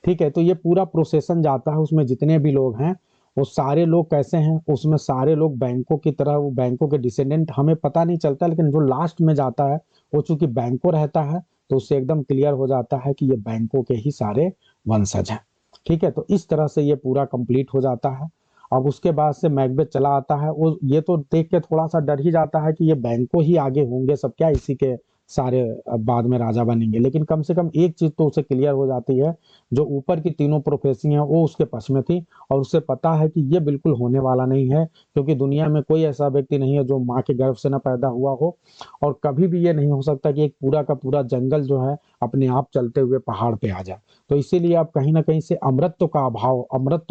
ठीक है, तो ये पूरा प्रोसेशन जाता है, उसमें जितने भी लोग हैं वो सारे लोग कैसे हैं, उसमें सारे लोग बैंकों की तरह, वो बैंकों के डिसेंडेंट हमें पता नहीं चलता, लेकिन जो लास्ट में जाता है वो चूंकि बैंकों रहता है तो उससे एकदम क्लियर हो जाता है कि ये बैंकों के ही सारे वंशज हैं। ठीक है, तो इस तरह से ये पूरा कंप्लीट हो जाता है। अब उसके बाद से मैकबेथ चला आता है, वो ये तो देख के थोड़ा सा डर ही जाता है कि ये बैंकों ही आगे होंगे सब क्या, इसी के सारे बाद में राजा बनेंगे। लेकिन कम से कम एक चीज तो उसे क्लियर हो जाती है, जो ऊपर की तीनों प्रोफेसी हैं वो उसके पक्ष में थी, और उसे पता है कि ये बिल्कुल होने वाला नहीं है, क्योंकि दुनिया में कोई ऐसा व्यक्ति नहीं है जो माँ के गर्भ से न पैदा हुआ हो। और कभी भी ये नहीं हो सकता कि एक पूरा का पूरा जंगल जो है अपने आप चलते हुए पहाड़ पे आ जाए। तो इसीलिए आप कहीं ना कहीं से अमृतत्व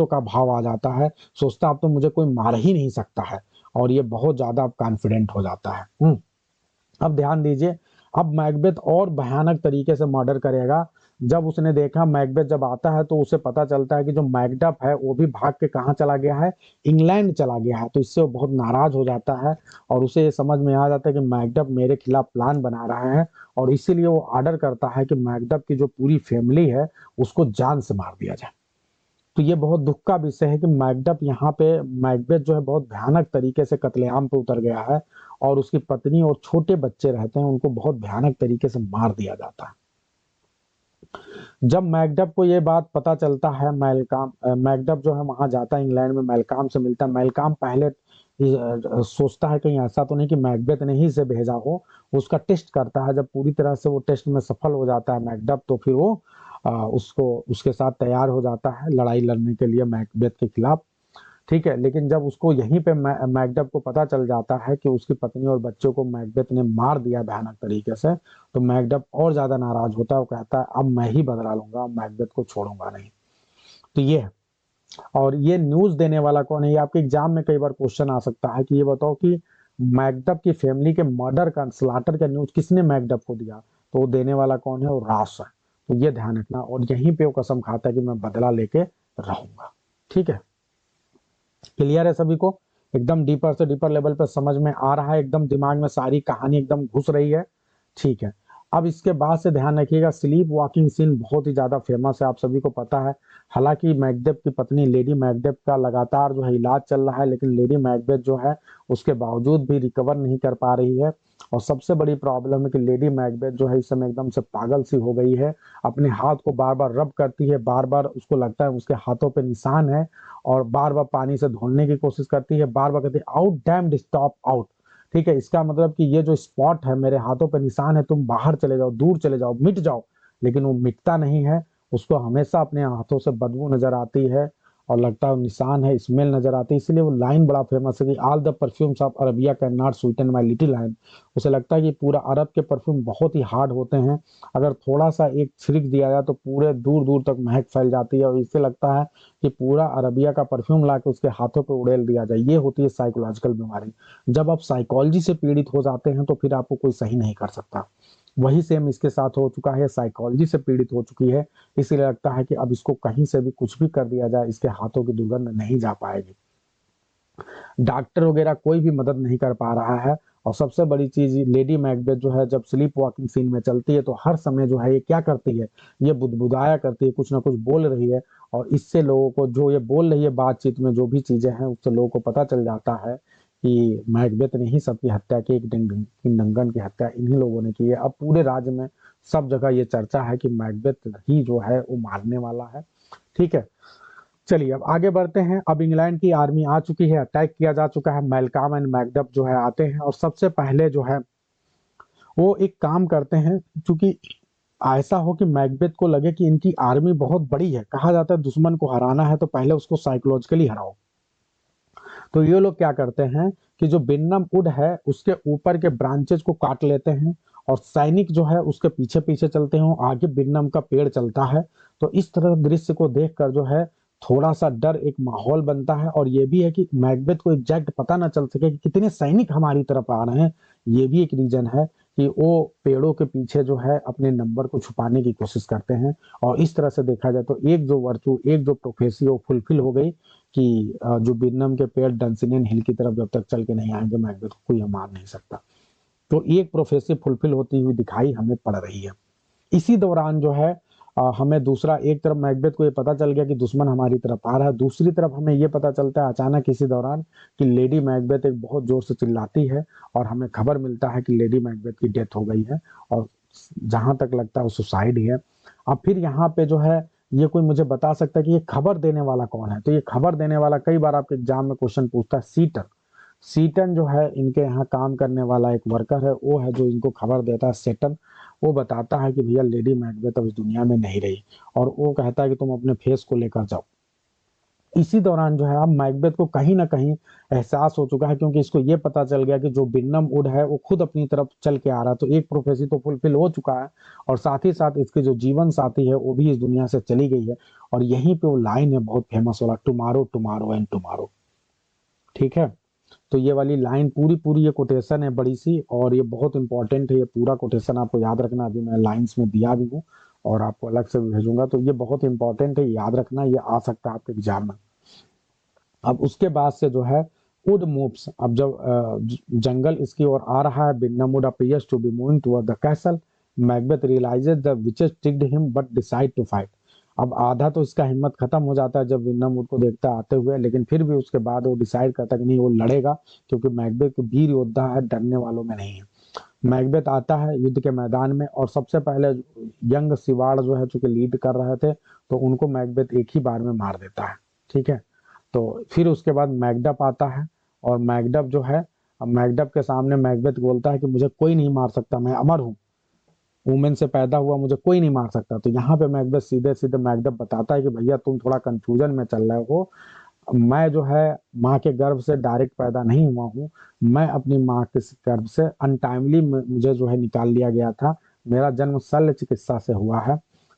का भाव आ जाता है, सोचता अब तो मुझे कोई मार ही नहीं सकता है, और ये बहुत ज्यादा कॉन्फिडेंट हो जाता है। अब ध्यान दीजिए, अब मैकबेथ और भयानक तरीके से मर्डर करेगा। जब उसने देखा मैकबेथ जब आता है तो उसे पता चलता है कि जो मैकडफ है वो भी भाग के कहाँ चला गया है, इंग्लैंड चला गया है। तो इससे वो बहुत नाराज हो जाता है, और उसे ये समझ में आ जाता है कि मैकडफ मेरे खिलाफ प्लान बना रहा है, और इसीलिए वो ऑर्डर करता है कि मैकडफ की जो पूरी फैमिली है उसको जान से मार दिया जाए। तो ये बहुत दुख का विषय है कि मैकडफ यहाँ पे, मैकबेथ जो है बहुत भयानक तरीके से कत्लेआम पे उतर गया है, और उसकी पत्नी और छोटे बच्चे रहते हैं उनको बहुत भयानक तरीके से मार दिया जाता है। जब मैकडफ को ये बात पता चलता है, मैकडफ जो है वहां जाता है इंग्लैंड में, मेलकाम से मिलता है। मेलकाम पहले सोचता है कहीं ऐसा तो नहीं कि मैकबेथ ने ही इसे भेजा हो, उसका टेस्ट करता है। जब पूरी तरह से वो टेस्ट में सफल हो जाता है मैकडफ, तो फिर वो उसको उसके साथ तैयार हो जाता है लड़ाई लड़ने के लिए मैकबेथ के खिलाफ। ठीक है, लेकिन जब उसको यहीं पे मैकडफ को पता चल जाता है कि उसकी पत्नी और बच्चों को मैकबेथ ने मार दिया भयानक तरीके से, तो मैकडफ और ज्यादा नाराज होता है। वो कहता है अब मैं ही बदला लूंगा, मैकबेथ को छोड़ूंगा नहीं। तो ये है। और ये न्यूज देने वाला कौन है, ये आपके एग्जाम में कई बार क्वेश्चन आ सकता है कि ये बताओ कि मैकडफ की फैमिली के मर्डर का, स्लाटर का न्यूज किसने मैकडफ को दिया। तो वो देने वाला कौन है, वो रास है। तो ये ध्यान रखना, और यहीं पे वो कसम खाता है कि मैं बदला लेके रहूंगा। ठीक है, क्लियर है सभी को, एकदम डीपर से डीपर लेवल पे समझ में आ रहा है, एकदम दिमाग में सारी कहानी एकदम घुस रही है। ठीक है, अब इसके बाद से ध्यान रखिएगा, स्लीप वॉकिंग सीन बहुत ही ज्यादा फेमस है, आप सभी को पता है। हालांकि मैकबेथ की पत्नी लेडी मैकबेथ का लगातार जो है इलाज चल रहा है, लेकिन लेडी मैकबेथ जो है उसके बावजूद भी रिकवर नहीं कर पा रही है। और सबसे बड़ी प्रॉब्लम है कि लेडी मैकबेथ जो है इस समय एकदम से पागल सी हो गई है, अपने हाथ को बार बार रब करती है, बार बार उसको लगता है उसके हाथों पे निशान है, और बार बार पानी से धोने की कोशिश करती है, बार बार कहती है आउट डैम्ड स्टॉप आउट। ठीक है, इसका मतलब कि ये जो स्पॉट है, मेरे हाथों पे निशान है, तुम बाहर चले जाओ, दूर चले जाओ, मिट जाओ। लेकिन वो मिटता नहीं है, उसको हमेशा अपने हाथों से बदबू नजर आती है, और लगता है निशान है, स्मेल नजर आती है। इसलिए वो लाइन बड़ा फेमस है कि all the perfumes of Arabia can not Sutton my little hand. उसे लगता है कि पूरा अरब के परफ्यूम बहुत ही हार्ड होते हैं, अगर थोड़ा सा एक छिड़क दिया जाए तो पूरे दूर दूर तक महक फैल जाती है, और इससे लगता है कि पूरा अरबिया का परफ्यूम ला के उसके हाथों पे उड़ेल दिया जाए। ये होती है साइकोलॉजिकल बीमारी। जब आप साइकोलॉजी से पीड़ित हो जाते हैं तो फिर आपको कोई सही नहीं कर सकता। वही सेम इसके साथ हो चुका है, साइकोलॉजी से पीड़ित हो चुकी है, इसलिए लगता है कि अब इसको कहीं से भी कुछ भी कर दिया जाए, इसके हाथों की दुर्गंध नहीं जा पाएगी। डॉक्टर वगैरह कोई भी मदद नहीं कर पा रहा है। और सबसे बड़ी चीज, लेडी मैकबेथ जो है जब स्लीप वॉकिंग सीन में चलती है तो हर समय जो है ये क्या करती है, ये बुदबुदाया करती है, कुछ ना कुछ बोल रही है। और इससे लोगों को, जो ये बोल रही है बातचीत में जो भी चीजें हैं, उससे लोगों को पता चल जाता है कि मैकबेथ ने ही सबकी हत्या की, एक डंगन की हत्या इन्हीं लोगों ने की है। अब पूरे राज्य में सब जगह ये चर्चा है कि मैकबेथ ही जो है वो मारने वाला है। ठीक है, चलिए अब आगे बढ़ते हैं। अब इंग्लैंड की आर्मी आ चुकी है, अटैक किया जा चुका है। मैलकॉम एंड मैकडफ जो है आते हैं और सबसे पहले जो है वो एक काम करते हैं, क्योंकि ऐसा हो कि मैकबेथ को लगे कि इनकी आर्मी बहुत बड़ी है। कहा जाता है दुश्मन को हराना है तो पहले उसको साइकोलॉजिकली हराओ। तो ये लोग क्या करते हैं कि जो बिन्नम वुड है उसके ऊपर के ब्रांचेस को काट लेते हैं और सैनिक जो है उसके पीछे पीछे चलते हैं, आगे बिन्नम का पेड़ चलता है। तो इस तरह दृश्य को देखकर जो है थोड़ा सा डर एक माहौल बनता है। और ये भी है कि मैकबेथ को एग्जैक्ट पता ना चल सके कि कितने सैनिक हमारी तरफ आ रहे हैं। ये भी एक रीजन है कि वो पेड़ों के पीछे जो है अपने नंबर को छुपाने की कोशिश करते हैं। और इस तरह से देखा जाए तो एक जो वर्चू, एक जो प्रोफेसी वो फुलफिल हो गई कि जो बिरनम के पेड़ डंसिनियन हिल की तरफ जब तक चल के नहीं आएंगे मैकबेथ को कोई मार नहीं सकता। तो एक प्रोफेसी फुलफिल होती हुई दिखाई हमें पड़ रही है। इसी दौरान जो है हमें दूसरा, एक तरफ मैकबेथ को ये पता चल गया कि दुश्मन हमारी तरफ आ रहा है, दूसरी तरफ हमें ये पता चलता है अचानक इसी दौरान कि लेडी मैकबेथ एक बहुत जोर से चिल्लाती है और हमें खबर मिलता है कि लेडी मैकबेथ की डेथ हो गई है और जहां तक लगता है वो सुसाइड ही है। अब फिर यहाँ पे जो है ये कोई मुझे बता सकता है कि ये खबर देने वाला कौन है? तो ये खबर देने वाला कई बार आपके एग्जाम में क्वेश्चन पूछता है, सीटर। सीटन जो है इनके यहाँ काम करने वाला एक वर्कर है, वो है जो इनको खबर देता है, सेटन। वो बताता है कि भैया लेडी मैकबेथ अब इस दुनिया में नहीं रही और वो कहता है कि तुम अपने फेस को लेकर जाओ। इसी दौरान जो है अब मैकबेथ को कहीं ना कहीं एहसास हो चुका है, क्योंकि इसको ये पता चल गया कि जो बिन्नम वुड है वो खुद अपनी तरफ चल के आ रहा है। तो एक प्रोफेसी तो फुलफिल हो चुका है और साथ ही साथ इसके जो जीवन साथी है वो भी इस दुनिया से चली गई है। और यहीं पे वो लाइन है बहुत फेमस वाला, टुमारो टुमारो एंड टुमारो। ठीक है, तो ये वाली लाइन पूरी पूरी ये कोटेशन है बड़ी सी और ये बहुत इंपॉर्टेंट है। ये पूरा कोटेशन आपको याद रखना, अभी मैं लाइंस में दिया भी हूँ और आपको अलग से भी भेजूंगा। तो ये बहुत इंपॉर्टेंट है, याद रखना, ये आ सकता है आपके एग्जाम में। अब उसके बाद से जो है वुड मूव्स, अब जब जंगल इसकी ओर आ रहा है, Birnam wood appears to be moving toward the castle. Macbeth realizes the witches tricked him but decide to fight. अब आधा तो इसका हिम्मत खत्म हो जाता है जब बिन्नम वुड को देखता आते हुए, लेकिन फिर भी उसके बाद वो डिसाइड करता कि नहीं वो लड़ेगा, क्योंकि मैकबेथ वीर योद्धा है, डरने वालों में नहीं है। मैकबेथ आता है युद्ध के मैदान में और सबसे पहले यंग सिवाड़ जो है चूंकि लीड कर रहे थे तो उनको मैकबेथ एक ही बार में मार देता है। ठीक है, तो फिर उसके बाद मैकडफ आता है और मैकडफ जो है, अब मैकडफ के सामने मैकबेथ बोलता है कि मुझे कोई नहीं मार सकता, मैं अमर हूँ, वुमेन से पैदा हुआ, मुझे कोई नहीं मार सकता। तो यहाँ पे मैकबेथ सीधे सीधे मैकडफ बताता है कि भैया तुम थोड़ा कंफ्यूजन में चल रहे हो, मैं जो है माँ के गर्भ से डायरेक्ट पैदा नहीं हुआ हूँ, मैं अपनी माँ के गर्भ से अनटाइमली मुझे जो है निकाल लिया गया था। मेरा जन्म शल्य चिकित्सा से हुआ है,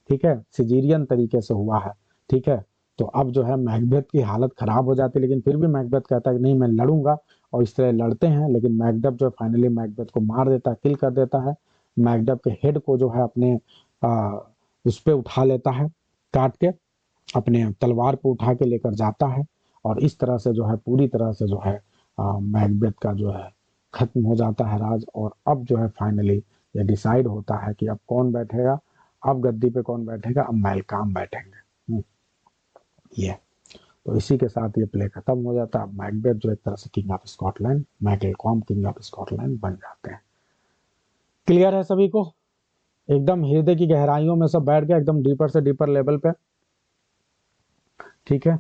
ठीक है, सिजेरियन तरीके से हुआ है। ठीक है, तो अब जो है मैकबेथ की हालत खराब हो जाती है, लेकिन फिर भी मैकबेथ कहता है कि नहीं मैं लड़ूंगा। और इस तरह लड़ते हैं, लेकिन मैकडफ जो है फाइनली मैकबेथ को मार देता है, किल कर देता है। मैकडफ के हेड को जो है अपने उस पे उठा लेता है, काट के अपने तलवार पे उठा के लेकर जाता है। और इस तरह से जो है पूरी तरह से जो है मैकबेथ का जो है खत्म हो जाता है राज। और अब जो है फाइनली ये डिसाइड होता है कि अब कौन बैठेगा, अब गद्दी पे कौन बैठेगा, अब मैलकॉम बैठेंगे। ये तो इसी के साथ ये प्ले खत्म हो जाता है। मैकबेथ जो एक तरह से king of Scotland, Malcolm king of Scotland बन जाते हैं। क्लियर है सभी को? एकदम हृदय की गहराइयों में सब बैठ गया, एकदम डीपर से डीपर लेवल पे। ठीक है,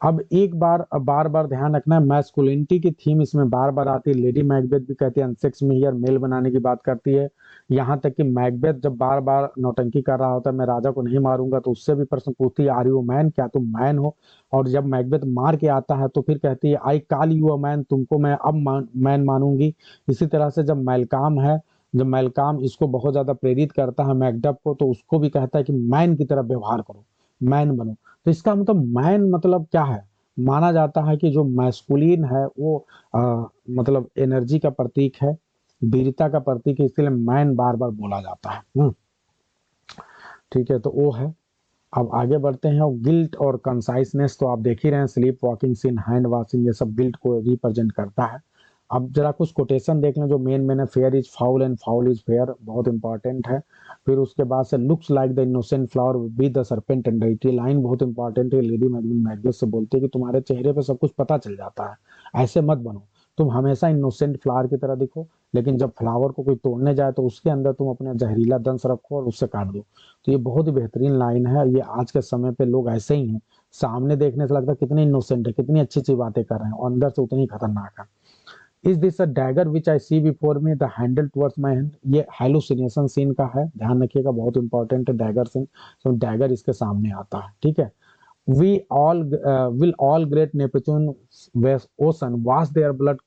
अब एक बार बार बार ध्यान रखना है, मैस्कुलिनिटी की थीम इसमें बार बार आती है। लेडी मैकबेथ भी कहती है अनसेक्स में हियर, मेल बनाने की बात करती है। यहाँ तक कि मैकबेथ जब बार बार नौटंकी कर रहा होता है, मैं राजा को नहीं मारूंगा, तो उससे भी प्रश्न पूछती है आर यू मैन, क्या तुम मैन हो? और जब मैकबेथ मार के आता है तो फिर कहती है I call you a man, तुमको मैं अब मैन मानूंगी। इसी तरह से जब मैलकॉम है, जब मैलकॉम इसको बहुत ज्यादा प्रेरित करता है मैकडफ को, तो उसको भी कहता है कि मैन की तरह व्यवहार करो, मैन बनो। तो इसका मतलब मैन मतलब क्या है? माना जाता है कि जो मैस्कुलिन है वो मतलब एनर्जी का प्रतीक है, वीरता का प्रतीक है, इसलिए मैन बार बार बोला जाता है। ठीक है, तो वो है। अब आगे बढ़ते हैं। गिल्ट और कंसाइसनेस तो आप देख ही रहे हैं, sleepwalking scene, hand washing, ये सब गिल्ट को रिप्रेजेंट करता है। अब जरा कुछ कोटेशन देख लें जो मेन है, fair is foul and foul is fair, बहुत इंपॉर्टेंट है। फिर उसके बाद से looks like the innocent flower be the serpent and it, line बहुत इंपॉर्टेंट है। लेडी मैकबेथ से बोलती है कि तुम्हारे चेहरे पे सब कुछ पता चल जाता है, ऐसे मत बनो, तुम हमेशा इनोसेंट फ्लावर की तरह दिखो, लेकिन जब फ्लावर को कोई तोड़ने जाए तो उसके अंदर तुम अपना जहरीला दंश रखो और उससे काट दो। तो ये बहुत ही बेहतरीन लाइन है, ये आज के समय पे लोग ऐसे ही हैं, सामने देखने से लगता है कितने इनोसेंट है, कितनी अच्छी अच्छी बातें कर रहे हैं, और अंदर से उतनी खतरनाक है। Is this a dagger which I see before me the handle towards my hand, ये हेलुसिनेशन सीन का है, ध्यान रखिएगा, बहुत इंपॉर्टेंट है डैगर सीन। सो डैगर इसके सामने आता है, ठीक है। We all will all great Neptune ocean wash their blood,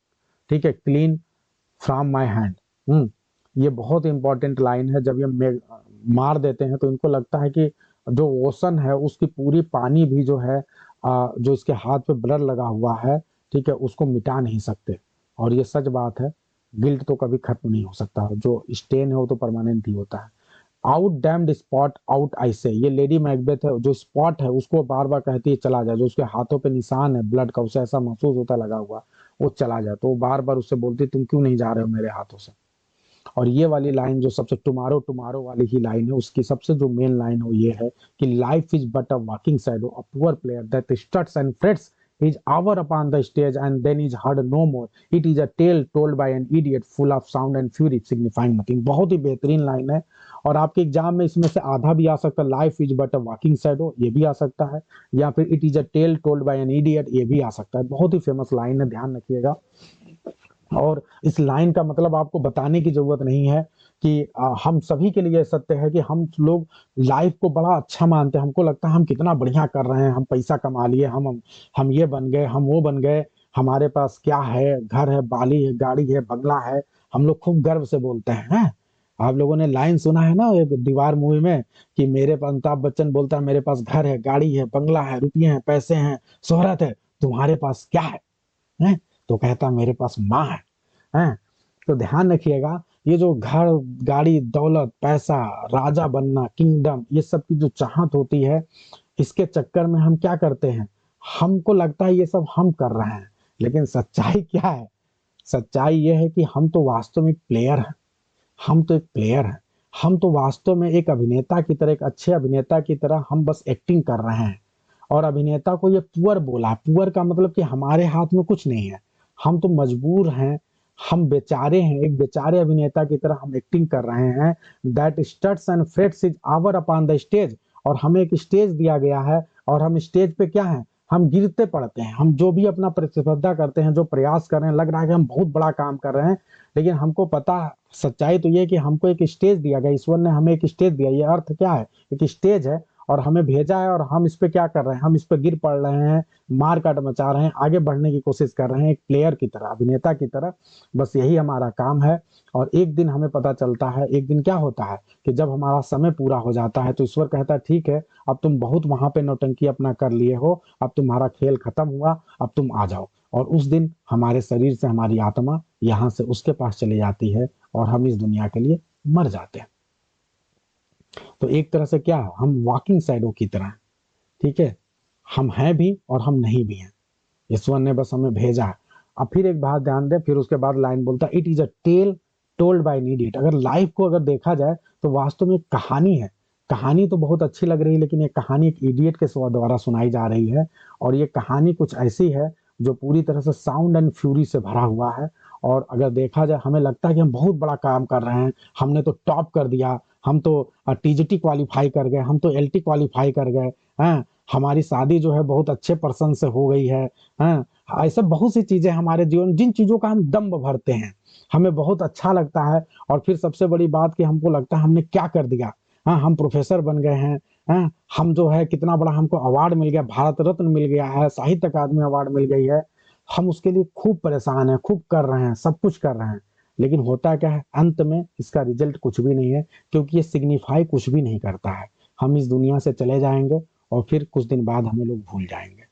ठीक है, क्लीन फ्रॉम माई हैंड। ये बहुत इंपॉर्टेंट लाइन है। जब ये मार देते हैं तो इनको लगता है कि जो ओशन है उसकी पूरी पानी भी जो है जो इसके हाथ पे ब्लड लगा हुआ है, ठीक है, उसको मिटा नहीं सकते। और ये सच बात है, गिल्ट तो कभी खत्म नहीं हो सकता, जो स्टेन है वो तो परमानेंट ही होता है। Out damned spot out I say, ये लेडी मैकबेथ है, जो स्पॉट है उसको बार बार कहती है चला जाए, जो उसके हाथों पे निशान है ब्लड का, उसे ऐसा महसूस होता लगा हुआ वो चला जाए, तो वो बार बार उससे बोलती तुम क्यों नहीं जा रहे हो मेरे हाथों से। और ये वाली लाइन जो सबसे टुमारो टुमारो वाली ही लाइन है, उसकी सबसे जो मेन लाइन हो ये है कि life is but a walking shadow, a poor player that struts and frets is hour upon the stage and then is heard no more. It is a tale told by an idiot full of sound and fury signifying nothing. बहुत ही बेहतरीन line है, और आपके exam में इसमें से आधा भी आ सकता है, life is but a walking shadow ये भी आ सकता है, या फिर it is a tale told by an idiot ये भी आ सकता है। बहुत ही फेमस लाइन है, ध्यान रखिएगा। और इस लाइन का मतलब आपको बताने की जरूरत नहीं है कि हम सभी के लिए सत्य है कि हम लोग लाइफ को बड़ा अच्छा मानते हैं, हमको लगता है हम कितना बढ़िया कर रहे हैं, हम पैसा कमा लिए, हम ये बन गए, हम वो बन गए, हमारे पास क्या है, घर है, बाली है, गाड़ी है, बंगला है, हम लोग खूब गर्व से बोलते हैं। आप लोगों ने लाइन सुना है ना एक दीवार मूवी में कि मेरे पास, अमिताभ बच्चन बोलता है मेरे पास घर है, गाड़ी है, बंगला है, रुपये हैं, पैसे हैं, शोहरत है, तुम्हारे पास क्या है? तो कहता मेरे पास माँ है। तो ध्यान रखिएगा, ये जो घर, गाड़ी, दौलत, पैसा, राजा बनना, किंगडम, ये सब की जो चाहत होती है, इसके चक्कर में हम क्या करते हैं, हमको लगता है ये सब हम कर रहे हैं, लेकिन सच्चाई क्या है? सच्चाई ये है कि हम तो वास्तव में प्लेयर हैं, हम तो एक प्लेयर हैं, हम तो वास्तव में एक अभिनेता की तरह, एक अच्छे अभिनेता की तरह हम बस एक्टिंग कर रहे हैं। और अभिनेता को ये पुअर बोला, पुअर का मतलब कि हमारे हाथ में कुछ नहीं है, हम तो मजबूर हैं, हम बेचारे हैं, एक बेचारे अभिनेता की तरह हम एक्टिंग कर रहे हैं। That struts and frets is hour upon the stage, और हमें एक स्टेज दिया गया है, और हम स्टेज पे क्या है, हम गिरते पड़ते हैं, हम जो भी अपना प्रतिस्पर्धा करते हैं, जो प्रयास कर रहे हैं, लग रहा है कि हम बहुत बड़ा काम कर रहे हैं, लेकिन हमको पता, सच्चाई तो ये है कि हमको एक स्टेज दिया गया, ईश्वर ने हमें एक स्टेज दिया। ये अर्थ क्या है, एक स्टेज है, और हमें भेजा है, और हम इस पे क्या कर रहे हैं, हम इस पे गिर पड़ रहे हैं, मार काट मचा रहे हैं, आगे बढ़ने की कोशिश कर रहे हैं एक प्लेयर की तरह, अभिनेता की तरह। बस यही हमारा काम है। और एक दिन हमें पता चलता है, एक दिन क्या होता है कि जब हमारा समय पूरा हो जाता है तो ईश्वर कहता है ठीक है, अब तुम बहुत वहां पे नौटंकी अपना कर लिए हो, अब तुम्हारा खेल खत्म हुआ, अब तुम आ जाओ। और उस दिन हमारे शरीर से हमारी आत्मा यहाँ से उसके पास चली जाती है, और हम इस दुनिया के लिए मर जाते हैं। तो एक तरह से क्या है, हम वॉकिंग शैडो की तरह हैं, ठीक है, हम हैं भी और हम नहीं भी हैं, ईश्वर ने बस हमें भेजा है। अब फिर एक बात ध्यान दें, फिर उसके बाद लाइन बोलता है it is a tale told by need it. अगर लाइफ को अगर देखा जाए तो वास्तव में एक कहानी है। कहानी तो बहुत अच्छी लग रही है, लेकिन ये कहानी एक इडियट के द्वारा सुनाई जा रही है, और ये कहानी कुछ ऐसी है जो पूरी तरह से साउंड एंड फ्यूरी से भरा हुआ है। और अगर देखा जाए, हमें लगता है कि हम बहुत बड़ा काम कर रहे हैं, हमने तो टॉप कर दिया, हम तो टीजीटी क्वालिफाई कर गए, हम तो एलटी क्वालिफाई कर गए हैं, हमारी शादी जो है बहुत अच्छे पर्सन से हो गई है। हैं, ऐसे बहुत सी चीजें हमारे जीवन, जिन चीजों का हम दम्ब भरते हैं, हमें बहुत अच्छा लगता है। और फिर सबसे बड़ी बात कि हमको लगता है हमने क्या कर दिया, हाँ हम प्रोफेसर बन गए हैं, हाँ हम जो है कितना बड़ा हमको अवार्ड मिल गया, भारत रत्न मिल गया है, साहित्य अकादमी अवार्ड मिल गई है, हम उसके लिए खूब परेशान हैं, खूब कर रहे हैं, सब कुछ कर रहे हैं। लेकिन होता क्या है, अंत में इसका रिजल्ट कुछ भी नहीं है, क्योंकि ये सिग्निफाई कुछ भी नहीं करता है। हम इस दुनिया से चले जाएंगे, और फिर कुछ दिन बाद हमें लोग भूल जाएंगे,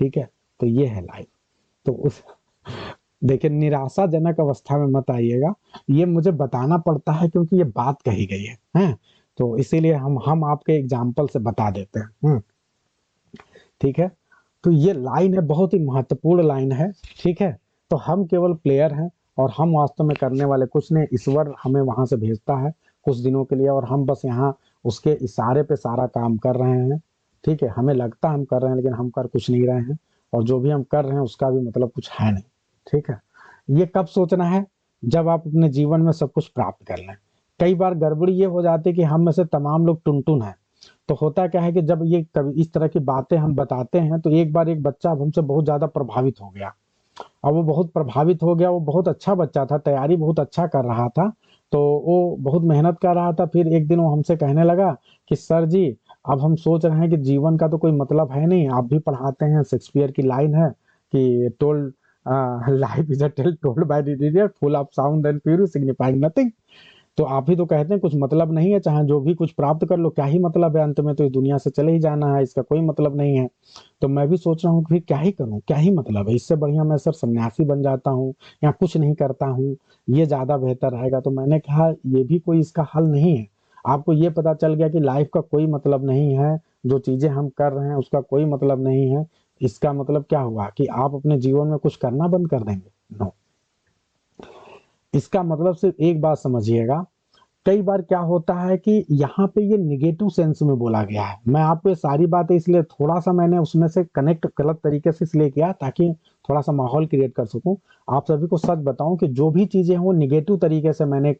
ठीक है। तो ये है लाइफ। तो उस देखिए, निराशाजनक अवस्था में मत आइएगा, ये मुझे बताना पड़ता है क्योंकि ये बात कही गई है, हैं? तो इसीलिए हम आपके एग्जाम्पल से बता देते हैं। ठीक है। तो ये लाइन है, बहुत ही महत्वपूर्ण लाइन है, ठीक है। तो हम केवल प्लेयर हैं, और हम वास्तव में करने वाले कुछ नहीं, ईश्वर हमें वहां से भेजता है कुछ दिनों के लिए, और हम बस यहाँ उसके इशारे पे सारा काम कर रहे हैं, ठीक है। हमें लगता है हम कर रहे हैं, लेकिन हम कर कुछ नहीं रहे हैं, और जो भी हम कर रहे हैं उसका भी मतलब कुछ है नहीं, ठीक है। ये कब सोचना है, जब आप अपने जीवन में सब कुछ प्राप्त कर लें। कई बार गड़बड़ी ये हो जाती है कि हम में से तमाम लोग टुनटुन हैं, तो होता क्या है कि जब ये कभी इस तरह की बातें हम बताते हैं तो एक बार एक बच्चा अब हमसे बहुत ज्यादा प्रभावित हो गया। अब वो बहुत प्रभावित हो गया, वो बहुत अच्छा बच्चा था, तैयारी बहुत अच्छा कर रहा था, तो वो बहुत मेहनत कर रहा था। फिर एक दिन वो हमसे कहने लगा कि सर जी, अब हम सोच रहे हैं कि जीवन का तो कोई मतलब है नहीं, आप भी पढ़ाते हैं, शेक्सपियर की लाइन है कि told life is a tale told by the idiot full of sound and pure signifying nothing. तो आप ही तो कहते हैं कुछ मतलब नहीं है, चाहे जो भी कुछ प्राप्त कर लो, क्या ही मतलब है, अंत में तो इस दुनिया से चले ही जाना है, इसका कोई मतलब नहीं है। तो मैं भी सोच रहा हूँ कि फिर क्या ही करूँ, क्या ही मतलब है, इससे बढ़िया मैं सर सन्यासी बन जाता हूँ या कुछ नहीं करता हूँ, ये ज्यादा बेहतर रहेगा। तो मैंने कहा ये भी कोई इसका हल नहीं है। आपको ये पता चल गया कि लाइफ का कोई मतलब नहीं है, जो चीजें हम कर रहे हैं उसका कोई मतलब नहीं है, इसका मतलब क्या हुआ कि आप अपने जीवन में कुछ करना बंद कर देंगे? नो। इसका मतलब सिर्फ एक बात समझिएगा, कई बार क्या होता है कि यहाँ पे ये निगेटिव सेंस में बोला गया है। मैं आपको ये सारी बातें इसलिए थोड़ा सा मैंने उसमें से कनेक्ट गलत तरीके से इसलिए किया ताकि थोड़ा सा माहौल क्रिएट कर सकूं। आप सभी को सच बताऊं कि जो भी चीजें हैं वो निगेटिव तरीके से मैंने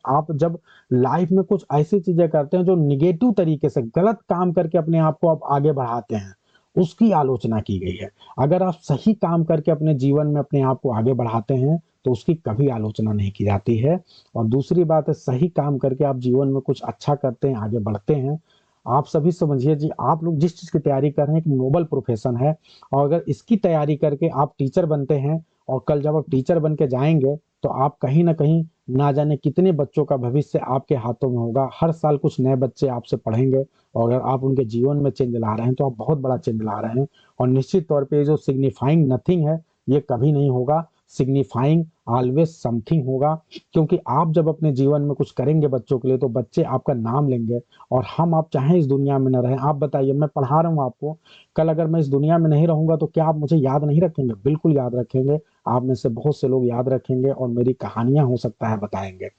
आप जब लाइफ में कुछ ऐसी चीजें करते हैं जो निगेटिव तरीके से गलत काम करके अपने आप को आप आगे बढ़ाते हैं, उसकी आलोचना की गई है। अगर आप सही काम करके अपने जीवन में अपने आप को आगे बढ़ाते हैं तो उसकी कभी आलोचना नहीं की जाती है। और दूसरी बात है, सही काम करके आप जीवन में कुछ अच्छा करते हैं, आगे बढ़ते हैं। आप सभी समझिए जी, आप लोग जिस चीज की तैयारी कर रहे हैं एक नोबल प्रोफेशन है, और अगर इसकी तैयारी करके आप टीचर बनते हैं और कल जब आप टीचर बन के जाएंगे तो आप कहीं ना कहीं ना जाने कितने बच्चों का भविष्य आपके हाथों में होगा। हर साल कुछ नए बच्चे आपसे पढ़ेंगे और अगर आप उनके जीवन में चेंज ला रहे हैं तो आप बहुत बड़ा चेंज ला रहे हैं। और निश्चित तौर पे जो सिग्निफाइंग नथिंग है ये कभी नहीं होगा, सिग्निफाइंग ऑलवेज समथिंग होगा। क्योंकि आप जब अपने जीवन में कुछ करेंगे बच्चों के लिए तो बच्चे आपका नाम लेंगे। और हम आप चाहें इस दुनिया में न रहें, आप बताइए, मैं पढ़ा रहा हूँ आपको, कल अगर मैं इस दुनिया में नहीं रहूंगा तो क्या आप मुझे याद नहीं रखेंगे? बिल्कुल याद रखेंगे। आप में से बहुत से लोग याद रखेंगे और मेरी कहानियां हो सकता है बताएंगे।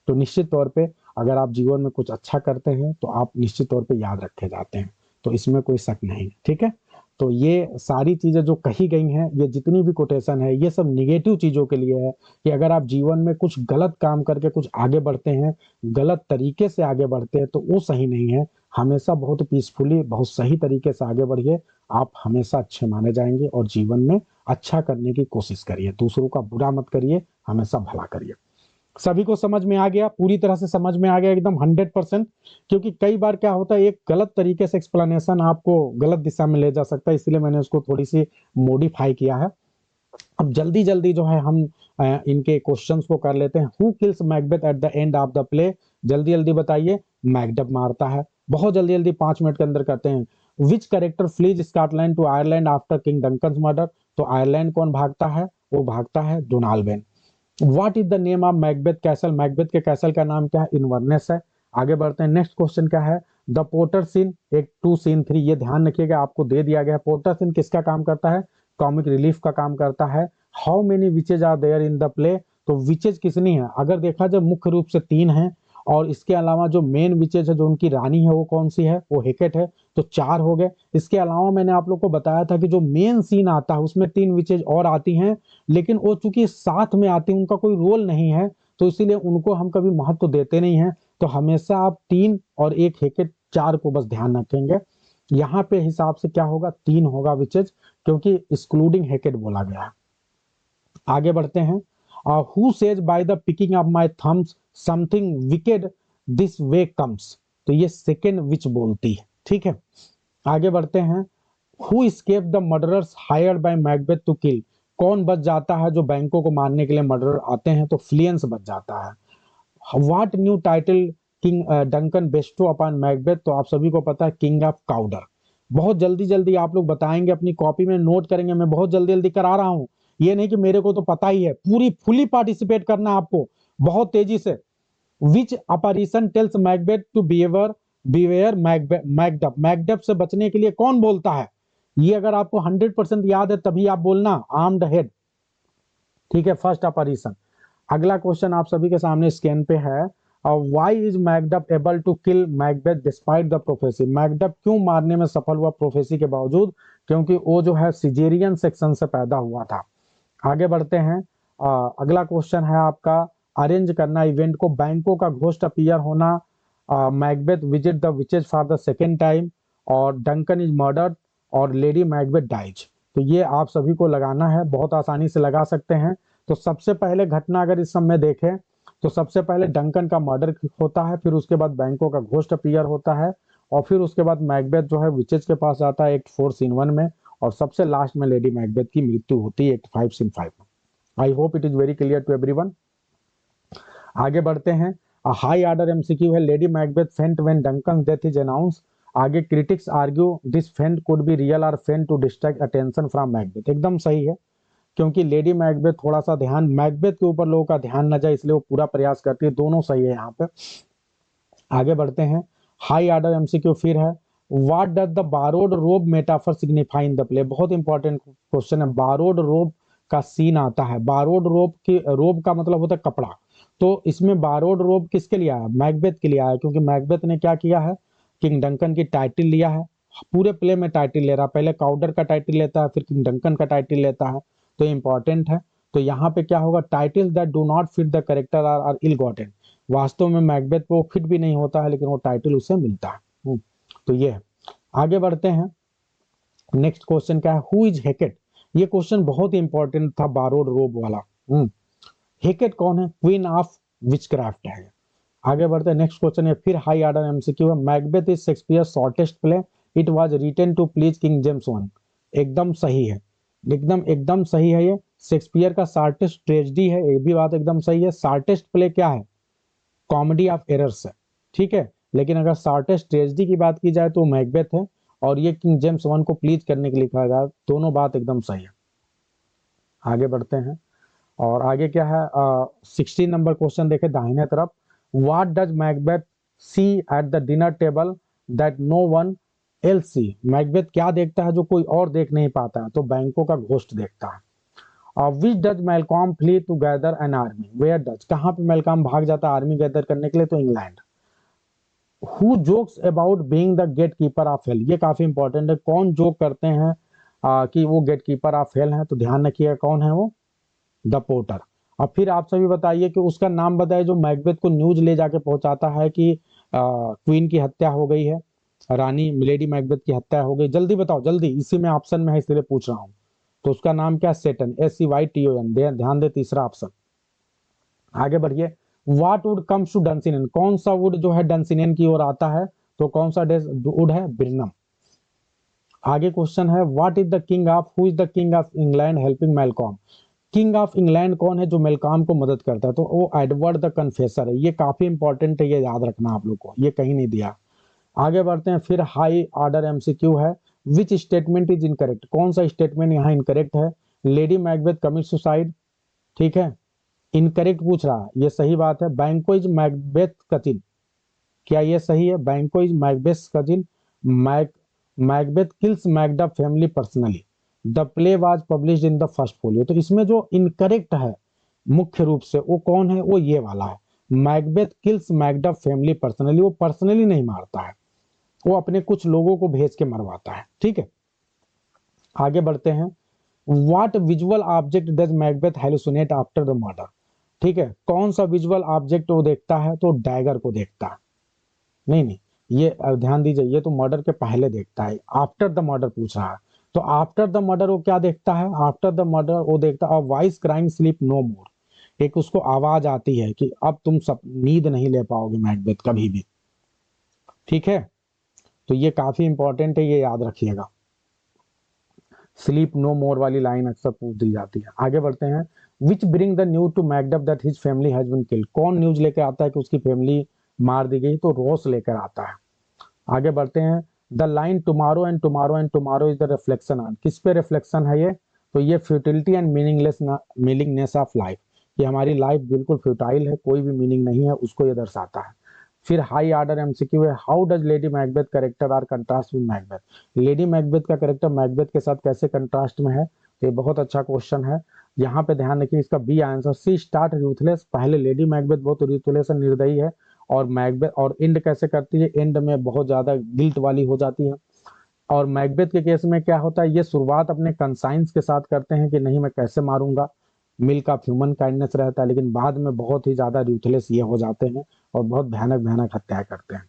तो निश्चित तौर पे अगर आप जीवन में कुछ अच्छा करते हैं तो आप निश्चित तौर पे याद रखे जाते हैं, तो इसमें कोई शक नहीं, ठीक है। तो ये सारी चीजें जो कही गई हैं, ये जितनी भी कोटेशन है, ये सब निगेटिव चीजों के लिए है कि अगर आप जीवन में कुछ गलत काम करके कुछ आगे बढ़ते हैं, गलत तरीके से आगे बढ़ते हैं, तो वो सही नहीं है। हमेशा बहुत पीसफुली, बहुत सही तरीके से आगे बढ़िए, आप हमेशा अच्छे माने जाएंगे। और जीवन में अच्छा करने की कोशिश करिए, दूसरों का बुरा मत करिए, हमेशा भला करिए। सभी को समझ में आ गया? पूरी तरह से समझ में आ गया एकदम 100%। क्योंकि कई बार क्या होता है, एक गलत तरीके से एक्सप्लेनेशन आपको गलत दिशा में ले जा सकता है, इसलिए मैंने उसको थोड़ी सी मॉडिफाई किया है। अब जल्दी जल्दी जो है हम इनके क्वेश्चंस को कर लेते हैं। Who kills Macbeth at the end of the play? जल्दी जल्दी बताइए। मैकडफ मारता है। बहुत जल्दी जल्दी 5 मिनट के अंदर करते हैं। Which character flees Scotland to Ireland after King Duncan murder? तो आयरलैंड कौन भागता है? वो भागता है Donald. What is the name of Macbeth castle? Macbeth के कैसल का नाम क्या है? इन्वर्नेस है। आगे बढ़ते हैं, नेक्स्ट क्वेश्चन क्या है? द पोर्टर सीन, एक 2 सीन 3, ये ध्यान रखिएगा, आपको दे दिया गया है। पोर्टर सीन किसका काम करता है? कॉमिक रिलीफ का काम करता है। How many witches are there in the play? तो विचेज कितनी है? अगर देखा जाए मुख्य रूप से 3 है, और इसके अलावा जो मेन विचेज है, जो उनकी रानी है, वो कौन सी है? वो हेकेट है। तो 4 हो गए। इसके अलावा मैंने आप लोग को बताया था कि जो मेन सीन आता है उसमें 3 विचेज और आती हैं, लेकिन वो चूंकि साथ में आती है, उनका कोई रोल नहीं है, तो इसीलिए उनको हम कभी महत्व देते नहीं हैं। तो हमेशा आप 3 और 1 हेकेट, 4 को बस ध्यान रखेंगे। यहाँ पे हिसाब से क्या होगा? 3 होगा विचेज, क्योंकि एक्सक्लूडिंग हेकेट बोला गया है। आगे बढ़ते हैं। Who says by the pricking of my thumbs something wicked this way comes? तो ये सेकेंड विच बोलती है, ठीक है। आगे बढ़ते हैं। Who escaped the murderers hired by Macbeth to kill? कौन बच जाता है जो बैंकों को मारने के लिए मर्डरर आते हैं? तो फ्लियंस बच जाता है। What new title king Duncan Bairstow upon Macbeth? तो आप सभी को पता है, किंग ऑफ काउडर। बहुत जल्दी जल्दी आप लोग बताएंगे, अपनी कॉपी में नोट करेंगे, मैं बहुत जल्दी जल्दी करा रहा हूं। ये नहीं कि मेरे को तो पता ही है, पूरी फुली पार्टिसिपेट करना है आपको, बहुत तेजी से। Witch apparition tells Macbeth to behaviour beware Macduff? Macduff से बचने के लिए कौन बोलता है? ये अगर आपको 100% याद है तभी आप बोलना, आर्म्ड हेड, ठीक है, फर्स्ट अपरिशन। अगला क्वेश्चन आप सभी के सामने स्क्रीन पे है। Why is Macduff able to kill Macbeth despite the prophecy? Macduff क्यों मारने में सफल हुआ प्रोफेसी के बावजूद? क्योंकि वो जो है सिजेरियन सेक्शन से पैदा हुआ था। आगे बढ़ते हैं। अगला क्वेश्चन है आपका, अरेंज करना इवेंट को। बैंकों का घोस्ट अपीयर होना Macbeth visit the witches for the second time, और डंकन इज मर्डर्ड, और लेडी मैकबेथ डाइज। तो ये आप सभी को लगाना है, बहुत आसानी से लगा सकते हैं। तो सबसे पहले घटना अगर इस समय देखें तो सबसे पहले डंकन का मर्डर होता है, फिर उसके बाद बैंकों का घोस्ट अपीयर होता है, और फिर उसके बाद मैकबेथ जो है विचेस के पास आता है एक्ट 4 सीन 1 में, और सबसे लास्ट में लेडी मैकबेथ की मृत्यु होती है एक्ट 5 सीन 5 में। I hope it is very clear to everyone. आगे बढ़ते हैं। हाई ऑर्डर एमसीक्यू है, lady Macbeth faint when Duncan death is announce. आगे critics argue this faint could be real और faint to distract attention from Macbeth. एकदम सही है, क्योंकि लेडी मैकबेथ थोड़ा सा ध्यान मैकबेथ के ऊपर लोगों का ध्यान न जाए, इसलिए वो पूरा प्रयास करती है। दोनों सही है यहाँ पे। आगे बढ़ते हैं। हाई ऑर्डर एमसीक्यू फिर है, व्हाट डज द बारोड रोब metaphor signify in the play. बहुत इंपॉर्टेंट क्वेश्चन है। बारोड रोब का सीन आता है। बारोड रोब की, रोब का मतलब होता है कपड़ा, तो इसमें बारोड रोब किसके लिए आया? मैकबेथ के लिए आया, क्योंकि मैकबेथ ने क्या किया है, किंग डंकन की टाइटल लिया है। पूरे प्ले में टाइटल ले रहा है, पहले काउडर का टाइटल लेता है, फिर किंग डंकन का टाइटल लेता है, तो इंपॉर्टेंट है। तो यहाँ पे क्या होगा, title that do not fit the character are ill gotten. वास्तव में मैकबेथ को फिट भी नहीं होता है, लेकिन वो टाइटल उसे मिलता है। तो ये है। आगे बढ़ते हैं। नेक्स्ट क्वेश्चन क्या है, हु इज हेकेट। ये क्वेश्चन बहुत ही इंपॉर्टेंट था, बारोड रोब वाला। हेकेट कौन है? क्वीन ऑफ विचक्राफ्ट है। आगे बढ़ते हैं। नेक्स्ट क्वेश्चन है फिर हाई ऑर्डर एमसीक्यू है, Macbeth is Shakespeare shortest play, it was written to please King James one. एकदम सही है, एकदम सही है। ये शेक्सपियर का शॉर्टेस्ट ट्रेजेडी है, ये भी बात एकदम सही है। शॉर्टेस्ट प्ले क्या है? कॉमेडी ऑफ एरर्स है, ठीक है। लेकिन अगर शॉर्टेस्ट ट्रेजेडी की बात की जाए तो मैकबेथ है, और ये किंग जेम्स वन को प्लीज करने के लिए लिखा गया। दोनों बात एकदम सही है। आगे बढ़ते हैं। और आगे क्या है, 16 नंबर क्वेश्चन देखे दाहिने तरफ, what does Macbeth see at the dinner table that no one else see. Macbeth क्या देखता है जो कोई और देख नहीं पाता है? तो बैंकों का घोस्ट देखता है। Which does Malcolm flee to gather an army, where does, कहाँ पे मेलकॉम भाग जाता है आर्मी गैदर करने के लिए? तो England. Who jokes about being the gatekeeper of hell. ये काफी इंपॉर्टेंट है, कौन जोक करते हैं कि वो गेट कीपर ऑफ हेल है? तो ध्यान रखिएगा कौन है वो, द पोर्टर। अब फिर आप सभी बताइए कि उसका नाम बताइए जो मैकबेथ को न्यूज ले जाके पहुंचाता है कि क्वीन की हत्या हो गई है, रानी मिलेडी मैकबेथ की हत्या हो गई। जल्दी बताओ जल्दी, इसी में ऑप्शन में है इसलिए पूछ रहा हूं। तो उसका नाम क्या? सेटन, SEYTON। ध्यान दे, तीसरा ऑप्शन। आगे बढ़िए। व्हाट वुड कम्स टू डंसिनेन, कौन सा वुड जो है डंसिनेन की ओर आता है? तो कौन सा वुड है? बिरनम। आगे क्वेश्चन है, what is the king of, who is the king of England helping Malcolm. King of England कौन है जो मेलकॉम को मदद करता है? तो वो एडवर्ड द कन्फेसर है। ये काफी इंपॉर्टेंट है, ये याद रखना आप लोग को, ये कहीं नहीं दिया। आगे बढ़ते हैं। फिर हाई ऑर्डर एमसीक्यू है, विच स्टेटमेंट इज इनकरेक्ट, कौन सा स्टेटमेंट यहाँ इनकरेक्ट है? लेडी मैकबेथ कमिट सुसाइड, ठीक है, इनकरेक्ट पूछ रहा है, ये सही बात है। बैंको इज मैकबेथ कजिन, क्या ये सही है? बैंको is Macbeth cousin. Macbeth kills Macduff family personally, the play was published in the first folio. तो इसमें जो इनकरेक्ट है मुख्य रूप से वो कौन है? वो ये वाला है, Macbeth kills Macduff family personally. वो पर्सनली नहीं मारता है, वो अपने कुछ लोगों को भेज के मरवाता है, ठीक है। आगे बढ़ते हैं। What visual object does Macbeth hallucinate after the murder, ठीक है, कौन सा विजुअल ऑब्जेक्ट वो देखता है? तो डैगर को देखता है। नहीं नहीं, ये ध्यान दीजिए, ये तो मर्डर के पहले देखता है, आफ्टर द मर्डर पूछ रहा है। तो आफ्टर द मर्डर वो क्या देखता है? आफ्टर द मर्डर वो देखता है वॉइस क्राइंग स्लीप नो मोर। एक उसको आवाज आती है कि अब तुम सब नींद नहीं ले पाओगे मैकबेथ कभी भी, ठीक है। तो ये काफी इंपॉर्टेंट है, ये याद रखिएगा। स्लीप नो मोर वाली लाइन अक्सर पूछ दी जाती है। आगे बढ़ते हैं। Which bring the news to Macduff that his family has been killed, कौन न्यूज लेकर आता है कि उसकी फैमिली मार दी गई? तो रोस लेकर आता है। आगे बढ़ते हैं। The line tomorrow and tomorrow and tomorrow is the reflection on, किस पे रिफ्लेक्शन है ये? तो ये फ्यूटिलिटी एंड मीनिंगनेस ऑफ लाइफ, ये हमारी लाइफ बिल्कुल फ्यूटाइल है, कोई भी मीनिंग नहीं है, उसको ये दर्शाता है। फिर हाई ऑर्डर एमसीक्यू है, how does lady Macbeth character are contrast with Macbeth. Lady Macbeth का कैरेक्टर मैकबेथ के साथ कैसे कंट्रास्ट में है? तो ये बहुत अच्छा क्वेश्चन है, यहाँ पे ध्यान रखिए। इसका बी आंसर, सी स्टार्ट रूथलेस, पहले लेडी मैकबेथ बहुत रूथलेस और निर्दयी है, और मैकबेथ और एंड कैसे करती है? एंड में बहुत ज्यादा गिल्ट वाली हो जाती है। और मैकबेथ के केस में क्या होता है, ये शुरुआत अपने कंसाइंस के साथ करते हैं कि नहीं मैं कैसे मारूंगा, मिल्क ऑफ ह्यूमन काइंडनेस रहता है, लेकिन बाद में बहुत ही ज्यादा रूथलेस ये हो जाते हैं और बहुत भयानक भयानक हत्याएं करते हैं।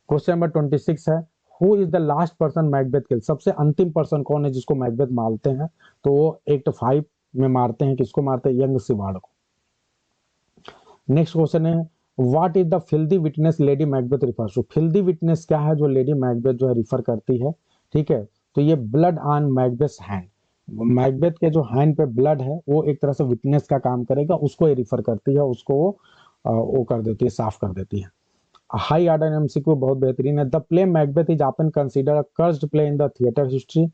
क्वेश्चन नंबर 26 है, who is the last person Macbeth kill, सबसे अंतिम पर्सन कौन है जिसको मैकबेथ मारते हैं? तो वो एक्ट 5 में मारते हैं, किसको मारते हैं? यंग सिवाड़ को। नेक्स्ट क्वेश्चन है, what is the filthy witness lady Macbeth refers to, filthy witness क्या है जो लेडी मैकबेथ जो है रिफर करती है? ठीक है, तो ये blood on Macbeth hand, Macbeth के जो हैंड पे ब्लड है वो एक तरह से विटनेस का काम करेगा, उसको ये रिफर करती है, उसको वो कर देती है, साफ कर देती है। हाई ऑर्डर एमसीक्यू बहुत बेहतरीन है। The play Macbeth is often considered a cursed play in the theatre history,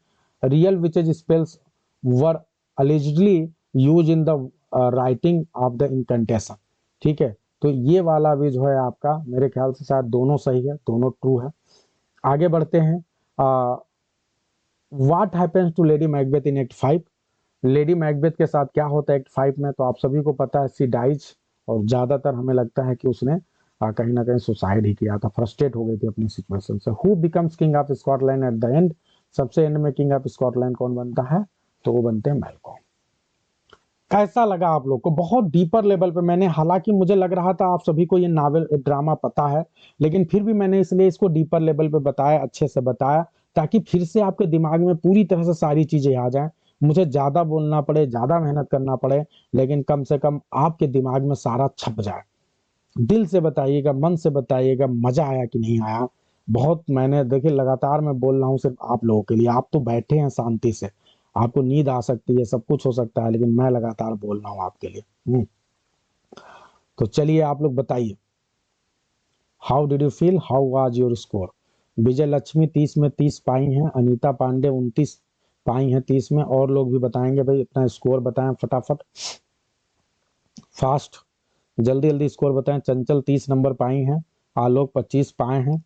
real witches spells were allegedly use in the writing of the incantation. ठीक है, तो ये वाला भी जो है आपका मेरे ख्याल से शायद दोनों सही है, दोनों ट्रू है। आगे बढ़ते हैं। What happens to lady Macbeth in act 5, lady Macbeth के साथ क्या होता है एक्ट 5 में? तो आप सभी को पता है, सी डाइज, और ज्यादातर हमें लगता है कि उसने कहीं ना कहीं सुसाइड ही किया था, फ्रस्ट्रेट हो गई थी अपनी सिचुएशन से। Who becomes king of Scotland at the end, सबसे एंड में किंग ऑफ स्कॉटलैंड कौन बनता है? तो वो बनते हैं मैलकॉम। कैसा लगा आप लोग को? बहुत डीपर लेवल पे मैंने, हालांकि मुझे लग रहा था आप सभी को ये नावल ड्रामा पता है, लेकिन फिर भी मैंने इसलिए इसको डीपर लेवल पे बताया, अच्छे से बताया, ताकि फिर से आपके दिमाग में पूरी तरह से सारी चीजें आ जाएं। मुझे ज्यादा बोलना पड़े, ज्यादा मेहनत करना पड़े, लेकिन कम से कम आपके दिमाग में सारा छप जाए। दिल से बताइएगा, मन से बताइएगा, मजा आया कि नहीं आया। बहुत मैंने देखिए लगातार मैं बोल रहा हूँ सिर्फ आप लोगों के लिए, आप तो बैठे हैं शांति से, आपको नींद आ सकती है, सब कुछ हो सकता है, लेकिन मैं लगातार बोल रहा हूँ आपके लिए। तो चलिए आप लोग बताइए, how did you feel, how was your score? Vijay Lakshmi 30 में 30 पाई हैं, अनीता पांडे 29 पाई हैं 30 में, और लोग भी बताएंगे भाई अपना स्कोर बताएं फटाफट, फास्ट, जल्दी जल्दी स्कोर बताएं। चंचल 30 नंबर पाई हैं, आलोक 25 पाए हैं,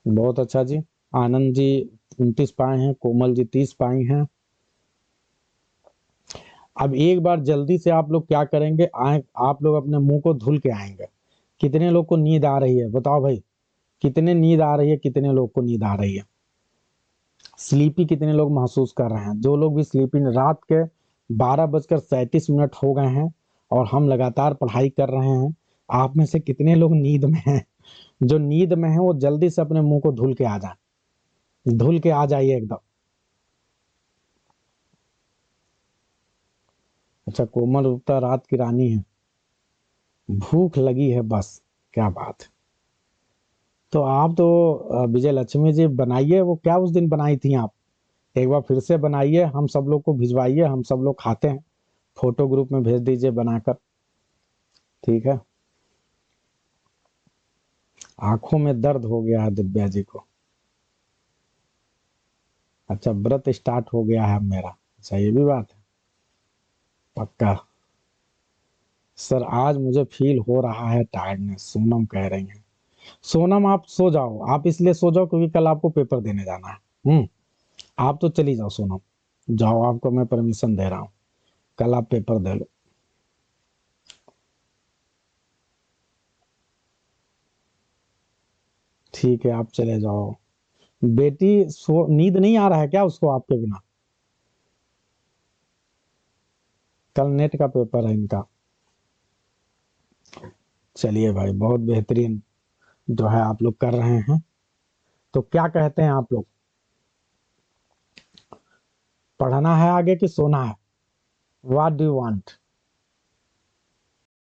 बहुत अच्छा जी। आनंद जी 29 पाए हैं, कोमल जी 30 पाई हैं। अब एक बार जल्दी से आप लोग क्या करेंगे, आए आप लोग अपने मुंह को धुल के आएंगे। कितने लोग को नींद आ रही है बताओ भाई, कितने नींद आ रही है, कितने लोग को नींद आ रही है? स्लीपी कितने लोग महसूस कर रहे हैं? जो लोग भी स्लीपी, रात के 12:37 हो गए हैं और हम लगातार पढ़ाई कर रहे हैं, आप में से कितने लोग नींद में हैं? जो नींद में है वो जल्दी से अपने मुंह को धुल के आ जाए, धुल के आ जाइए एकदम। अच्छा, कोमल गुप्ता रात की रानी है, भूख लगी है बस, क्या बात है। तो आप तो विजय लक्ष्मी जी बनाइए, वो क्या उस दिन बनाई थी आप, एक बार फिर से बनाइए, हम सब लोग को भिजवाइए, हम सब लोग खाते हैं, फोटो ग्रुप में भेज दीजिए बनाकर। ठीक है, आंखों में दर्द हो गया है दिव्या जी को। अच्छा, व्रत स्टार्ट हो गया है मेरा, अच्छा ये भी बात है, पक्का। सर आज मुझे फील हो रहा है टायर्डनेस, सोनम कह रही है। सोनम आप सो जाओ, आप इसलिए सो जाओ क्योंकि कल आपको पेपर देने जाना है। आप तो चली जाओ सोनम, जाओ, आपको मैं परमिशन दे रहा हूँ, कल आप पेपर दे लो। ठीक है, आप चले जाओ। बेटी सो, नींद नहीं आ रहा है क्या उसको आपके बिना? कल नेट का पेपर है इनका। चलिए भाई, बहुत बेहतरीन जो है आप लोग कर रहे हैं। तो क्या कहते हैं आप लोग, पढ़ना है आगे कि सोना है? What do you want?